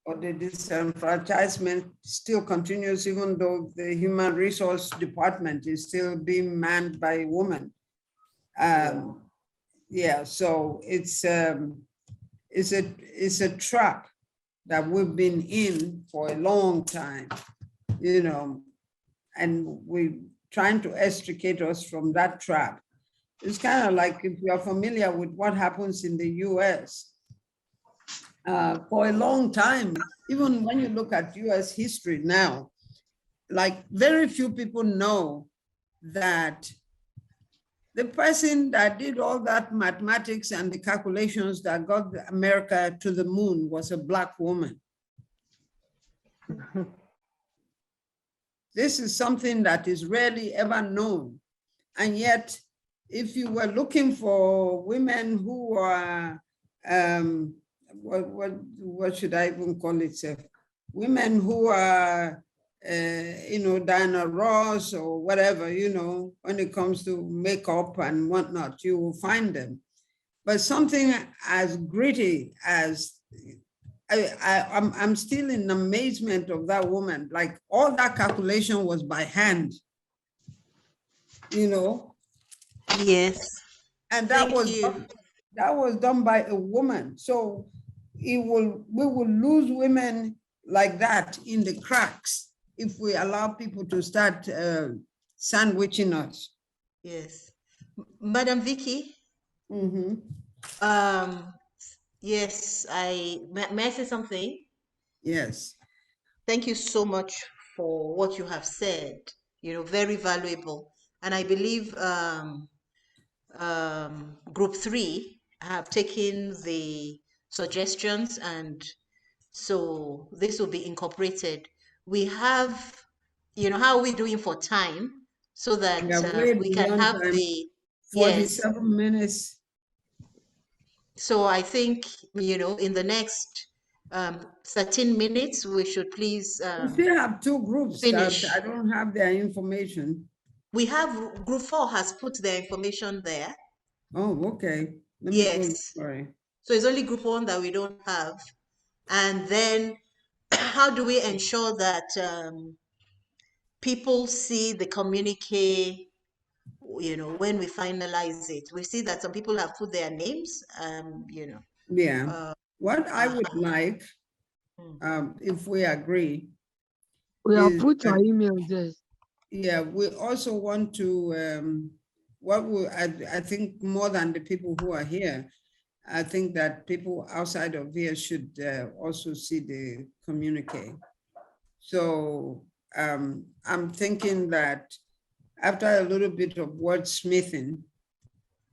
or the disenfranchisement still continues, even though the human resource department is still being manned by women. So it's a trap that we've been in for a long time, and we're trying to extricate us from that trap. It's kind of like, if you're familiar with what happens in the US, for a long time, even when you look at US history now, like very few people know that the person that did all that mathematics and the calculations that got America to the moon was a Black woman. This is something that is rarely ever known. And yet, if you were looking for women who are, what should I even call it? Women who are, Diana Ross or whatever, when it comes to makeup and whatnot, you will find them. But something as gritty as, I'm still in amazement of that woman. Like, all that calculation was by hand, Yes. And that was done by a woman. So we will lose women like that in the cracks if we allow people to start sandwiching us. Yes. Madam Vicky? Yes, may I say something? Yes. Thank you so much for what you have said, very valuable. And I believe Group 3 have taken the suggestions, and so this will be incorporated. We have, how are we doing for time so that we can have time, the 47 minutes. So I think, in the next 13 minutes, we should please we still have two groups finish. that I don't have their information. We have Group 4 has put their information there. Oh, okay. Let me Yes. go. Sorry. So it's only Group 1 that we don't have. And then how do we ensure that people see the communique, when we finalize it? We see that some people have put their names, Yeah. What I would like, if we agree. We have put our email there. Yeah, we also want to, I think more than the people who are here, I think that people outside of here should also see the communique. So I'm thinking that after a little bit of wordsmithing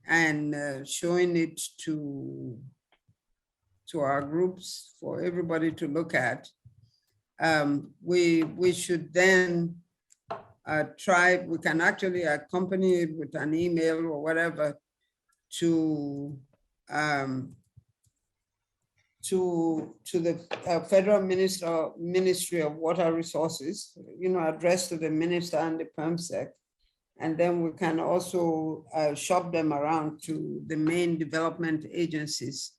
and showing it to our groups for everybody to look at, we should then we can actually accompany it with an email or whatever to the Federal Ministry of Water Resources, addressed to the minister and the PERMSEC. And then we can also shop them around to the main development agencies,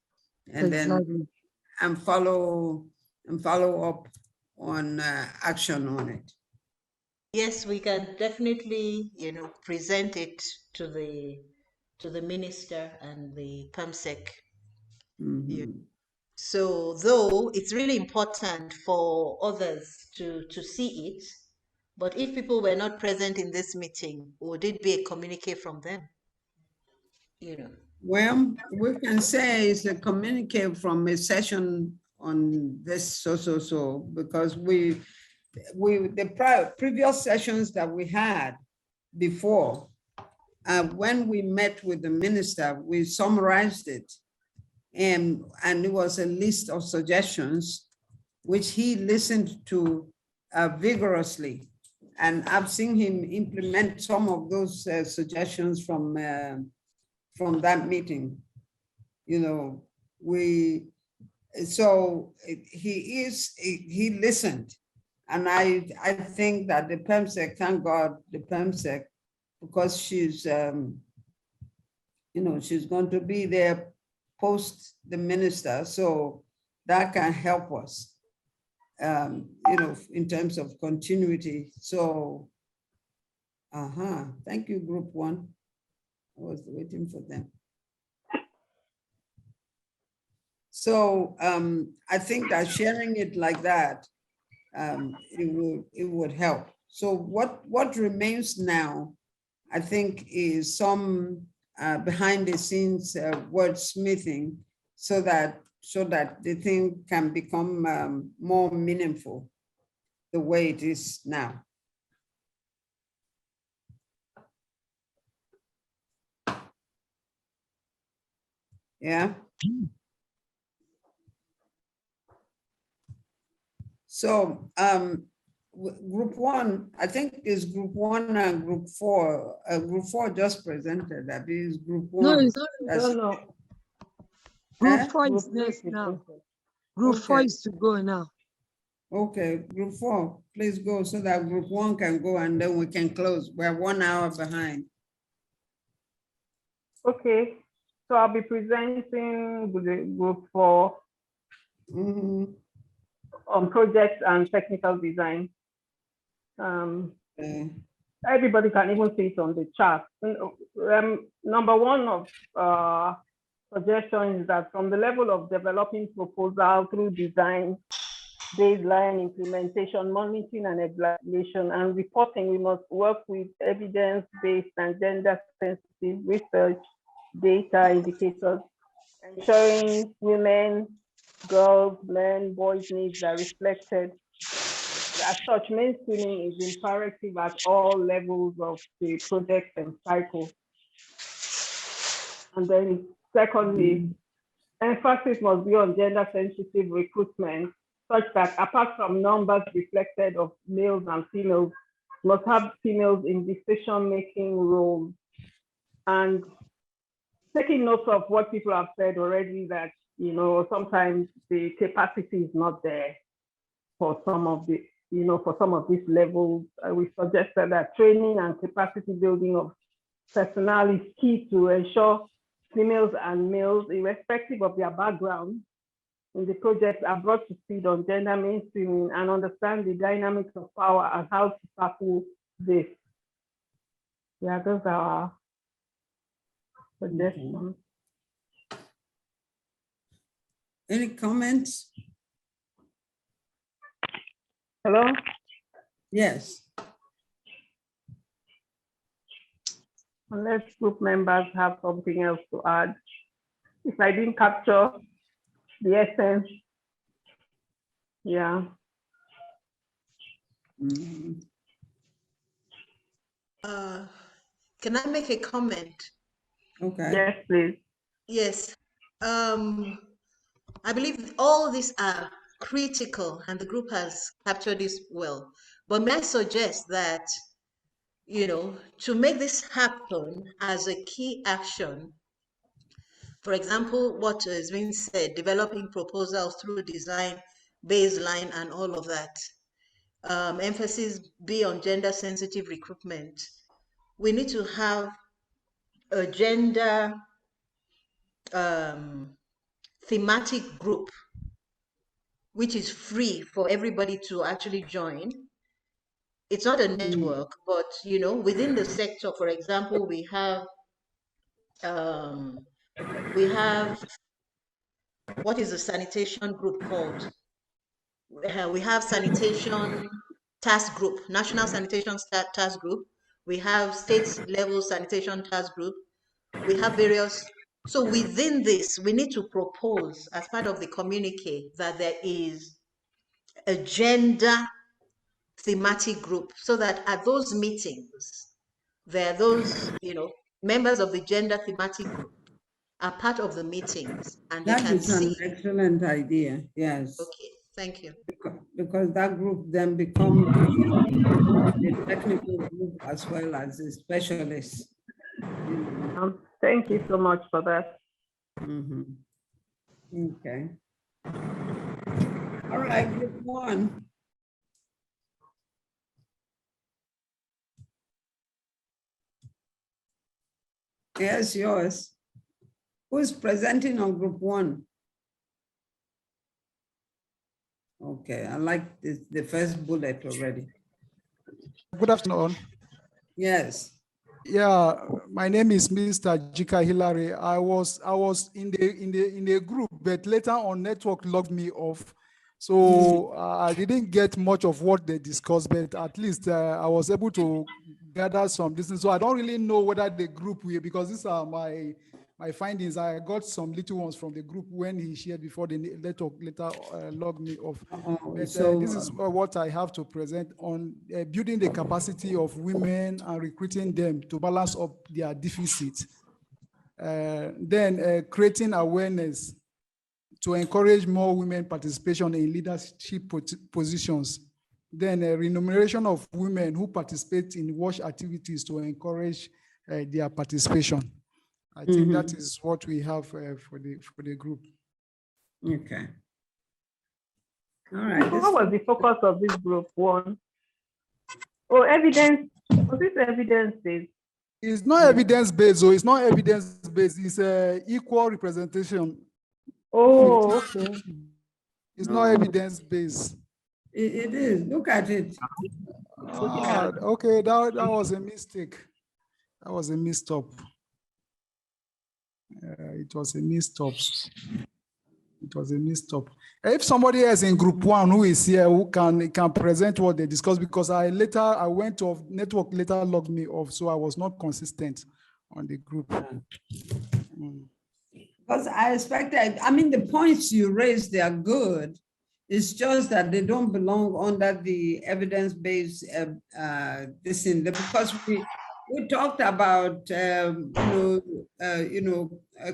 and then follow up on action on it. Yes, we can definitely, present it to the minister and the PERMSEC. So though it's really important for others to see it, but if people were not present in this meeting, would it be a communique from them? Well, we can say it's a communique from a session on this so, because the previous sessions that we had before, when we met with the minister, we summarized it, and it was a list of suggestions which he listened to vigorously. And I've seen him implement some of those suggestions from that meeting. He listened. And I think that the PERMSEC, thank God, the PERMSEC, because she's, she's going to be there post the minister, so that can help us, in terms of continuity. So, thank you, Group 1. I was waiting for them. So I think that sharing it like that, it would help. So what remains now, I think, is some behind the scenes wordsmithing, so that the thing can become more meaningful the way it is now. Yeah. So Group 1, I think is Group 1 and Group 4. Group 4 just presented. That is Group 1. No, it's No. Group 4 is next now. Group 4 is to go now. Okay, Group 4, please go so that Group 1 can go, and then we can close. We're 1 hour behind. Okay, so I'll be presenting with the Group 4 on projects and technical design. Everybody can even see it on the chart. Number one of suggestions is that from the level of developing proposal through design, baseline, implementation, monitoring and evaluation, and reporting, we must work with evidence-based and gender-sensitive research, data indicators, ensuring women, girls, men, boys' needs are reflected. As such, mainstreaming is imperative at all levels of the project and cycle. And then secondly, emphasis must be on gender-sensitive recruitment, such that apart from numbers reflected of males and females, must have females in decision-making roles. And taking note of what people have said already, that sometimes the capacity is not there for some of the for some of these levels. We suggested that training and capacity building of personnel is key to ensure females and males, irrespective of their background in the project, are brought to speed on gender mainstreaming and understand the dynamics of power and how to tackle this. Yeah, those are our suggestions. Any comments? Hello? Yes. Unless group members have something else to add. If I didn't capture the essence, yeah. Can I make a comment? Okay. Yes, please. Yes. I believe all these are critical, and the group has captured this well. But may I suggest that, to make this happen as a key action, For example, what is being said, developing proposals through design, baseline, and all of that. Emphasis be on gender sensitive recruitment. We need to have a gender thematic group, which is free for everybody to actually join. It's not a network, but you know, within the sector, for example, we have what is the sanitation group called? We have sanitation task group, national sanitation task group. We have state level sanitation task group. We have various. So within this, we need to propose as part of the communique that there is a gender thematic group, so that at those meetings, there are those, you know, members of the gender thematic group are part of the meetings and they That can is an see. excellent idea, yes. Okay, thank you. Because that group then becomes the technical group as well as the specialists. Thank you so much for that. Okay. All right, group one. Yes, yours. Who's presenting on group one? Okay, I like this, the first bullet already. Good afternoon. Yes. Yeah, my name is Mr. Jika Hilary. I was in the group, but later on network logged me off. So I didn't get much of what they discussed, but at least I was able to gather some distance. So I don't really know whether the group will, because these are my findings. I got some little ones from the group when he shared before the network later logged me off. But this is what I have to present on building the capacity of women and recruiting them to balance up their deficit. Then creating awareness to encourage more women participation in leadership positions. Then remuneration of women who participate in WASH activities to encourage their participation. I think that is what we have for the group. Okay. All right. What was the focus of this group one? Oh, evidence. Was this evidence-based? It's not evidence-based, so it's not evidence-based. It's equal representation. Oh, okay. It's not evidence-based. It is. Look at it. Okay, that was a mistake. That was a misstep. It was a misstep. It was a misstep. If somebody else in group one who is here who can present what they discussed, because I went off, network later logged me off, so I was not consistent on the group. Because I expected, I mean, the points you raised, they are good. It's just that they don't belong under the evidence-based this thing, because we talked about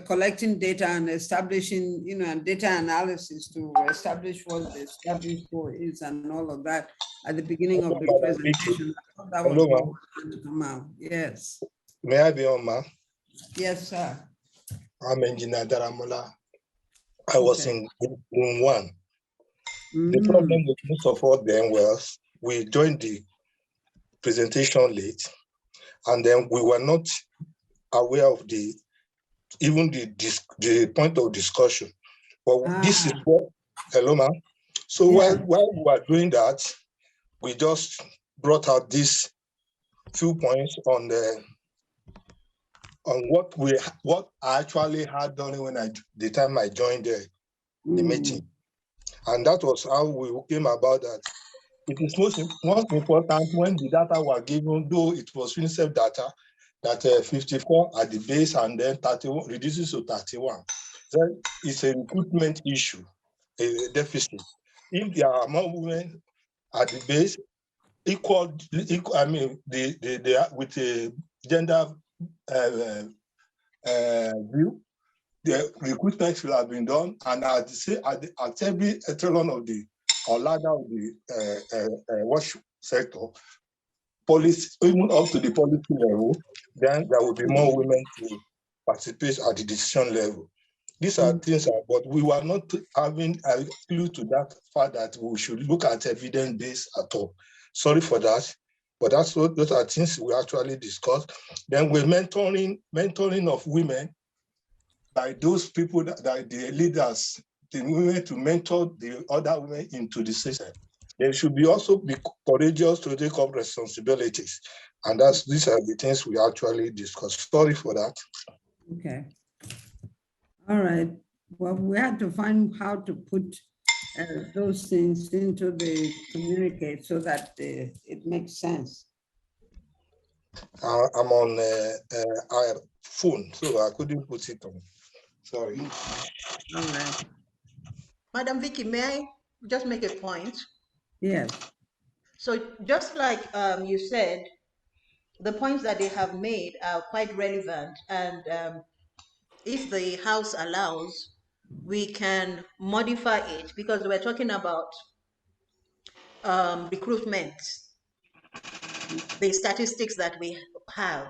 collecting data and establishing and data analysis to establish what the established goal is and all of that at the beginning of the presentation. I thought that was what was going to come out. Yes. May I be on, ma? Yes, sir. I'm Engineer Daramola. I was in room one. The problem with most of us then was we joined the presentation late, and then we were not aware of the point of discussion. But this is what, hello, ma'am. So while we were doing that, we just brought out these few points on what I actually had done when the time I joined the meeting. And that was how we came about that. It is most important when the data were given, though it was Unicef data, that 54 at the base and then 31 reduces to 31. Then it's a recruitment issue, a deficit. If there are more women at the base, equal I mean, with the gender view, the recruitment should have been done, and at every echelon of the ladder of the WASH sector, policy, even up to the policy level, then there will be more women to participate at the decision level. These are things, but we were not having a clue to that fact that we should look at evidence base at all. Sorry for that, but that's what those are things we actually discussed. Then we're mentoring of women by those people that the leaders, the women to mentor the other women into the system. They should be also be courageous to take up responsibilities. And these are the things we actually discussed. Sorry for that. Okay. All right. Well, we have to find how to put those things into the communicate so that it makes sense. I'm on our phone, so I couldn't put it on. Sorry. All right. Madam Vicky, may I just make a point? Yes. So just like you said, the points that they have made are quite relevant, and if the House allows, we can modify it, because we're talking about recruitment, the statistics that we have,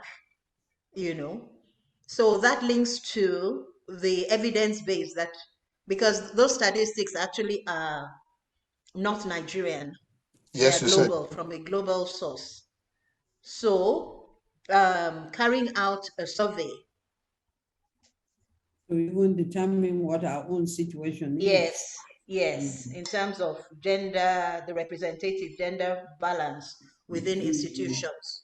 you know. So that links to the evidence base, that because those statistics actually are not Nigerian, Yes, they're you said. global, from a global source. So carrying out a survey. So we will determine what our own situation is. Yes, yes, in terms of gender, the representative gender balance within institutions.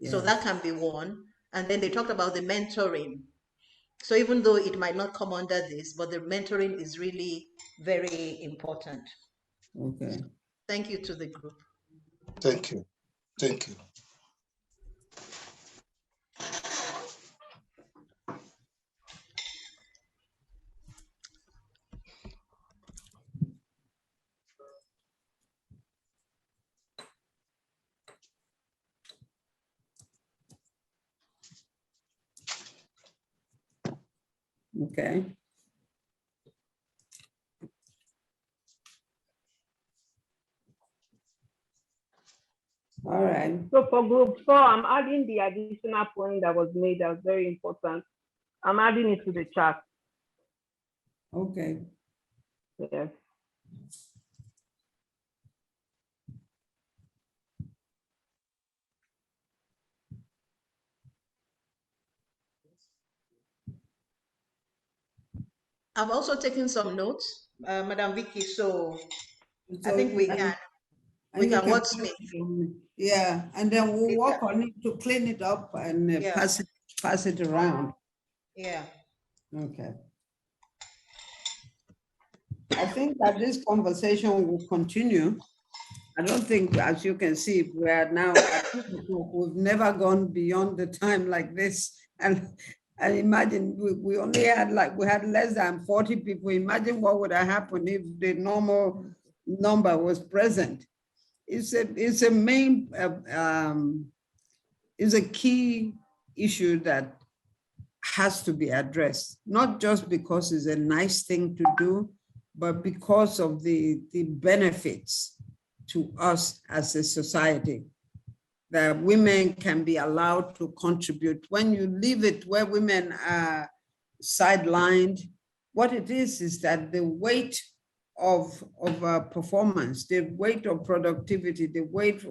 So that can be one. And then they talked about the mentoring. So even though it might not come under this, but the mentoring is really very important. Okay. Thank you to the group. Thank you. Thank you. Okay. All right. So for group 4, I'm adding the additional point that was made that's very important. I'm adding it to the chat. Okay. Yes. I've also taken some notes, Madam Vicky, so I think we can wordsmith. Yeah, and then we'll work on it to clean it up and pass it around. Yeah. Okay. I think that this conversation will continue. I don't think, as you can see, we are now at 2 o'clock. We've never gone beyond the time like this. And imagine we only had we had less than 40 people. Imagine what would have happened if the normal number was present. It's a main, it's a key issue that has to be addressed, not just because it's a nice thing to do, but because of the benefits to us as a society, that women can be allowed to contribute. When you leave it where women are sidelined, what it is that the weight of performance, the weight of productivity, the weight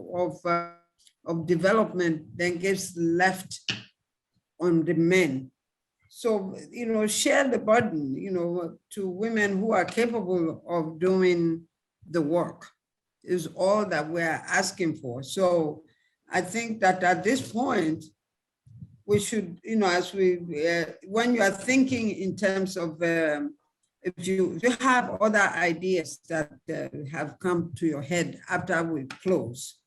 of development then gets left on the men. So, share the burden, to women who are capable of doing the work is all that we're asking for. So I think that at this point, we should, as when you are thinking in terms of, if you have other ideas that have come to your head after we close,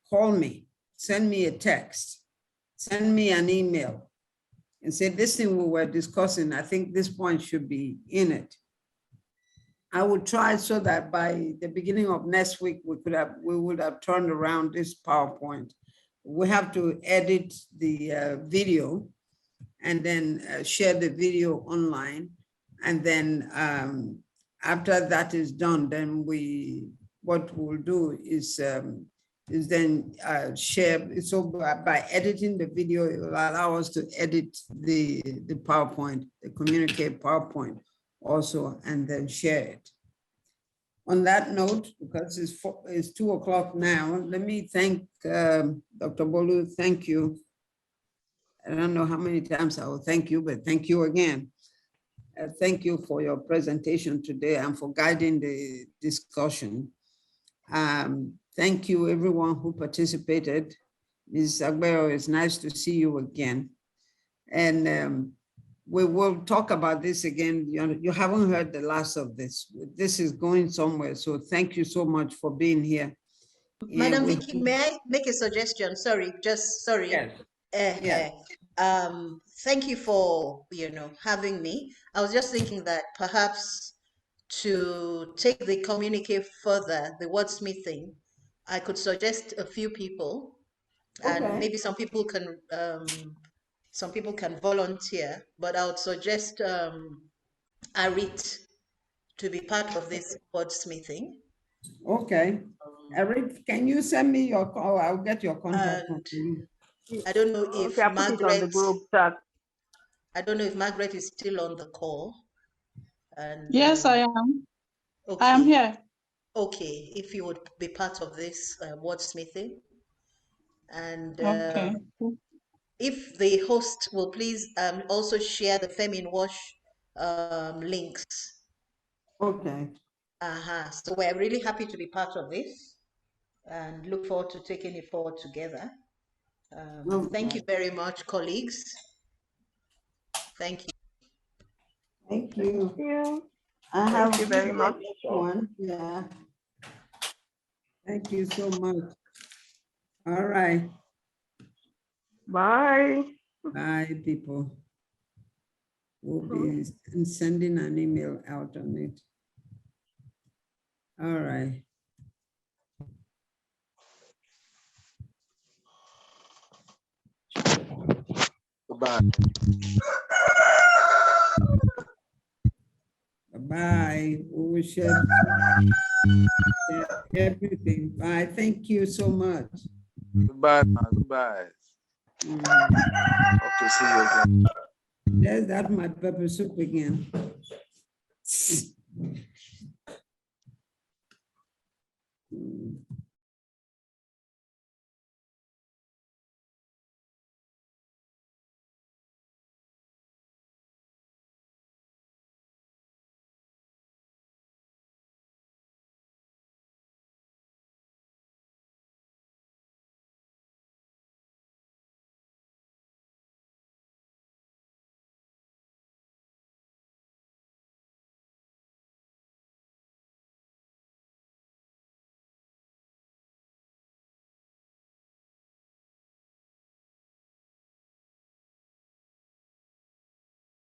call me, send me a text, send me an email, and say, this thing we were discussing, I think this point should be in it. I will try so that by the beginning of next week, we would have turned around this PowerPoint. We have to edit the video and then share the video online. And then after that is done, then what we'll do is is then shared. So by editing the video, it will allow us to edit the PowerPoint, the communicate PowerPoint also, and then share it. On that note, because it's 2 o'clock now, let me thank Dr. Bolu. Thank you. I don't know how many times I will thank you, but thank you again. Thank you for your presentation today and for guiding the discussion. Thank you everyone who participated. Ms. Agbero, it's nice to see you again. And we will talk about this again. You haven't heard the last of this. This is going somewhere. So thank you so much for being here. Madam Vicky, may I make a suggestion? Sorry, just sorry. Yes. Thank you for, having me. I was just thinking that perhaps to take the communique further, the wordsmithing, I could suggest a few people, and maybe some people can volunteer, but I would suggest Arit to be part of this wordsmithing. Okay. Arit, can you send me your call? I'll get your contact. I don't know if okay, Margaret. Put it on the group chat. I don't know if Margaret is still on the call. And yes, I am. Okay. I am here. Okay, if you would be part of this wordsmithing. And okay. If the host will please also share the Femin Wash links. Okay. So we're really happy to be part of this and look forward to taking it forward together. Thank you very much, colleagues. Thank you. Thank you. Thank you. Thank you very much. Yeah. Thank you so much. All right. Bye. Bye, people. We'll be sending an email out on it. All right. Goodbye. Bye. We will share everything. Bye. Thank you so much. Goodbye. Goodbye. Hope to see you again. There's that my pepper soup again.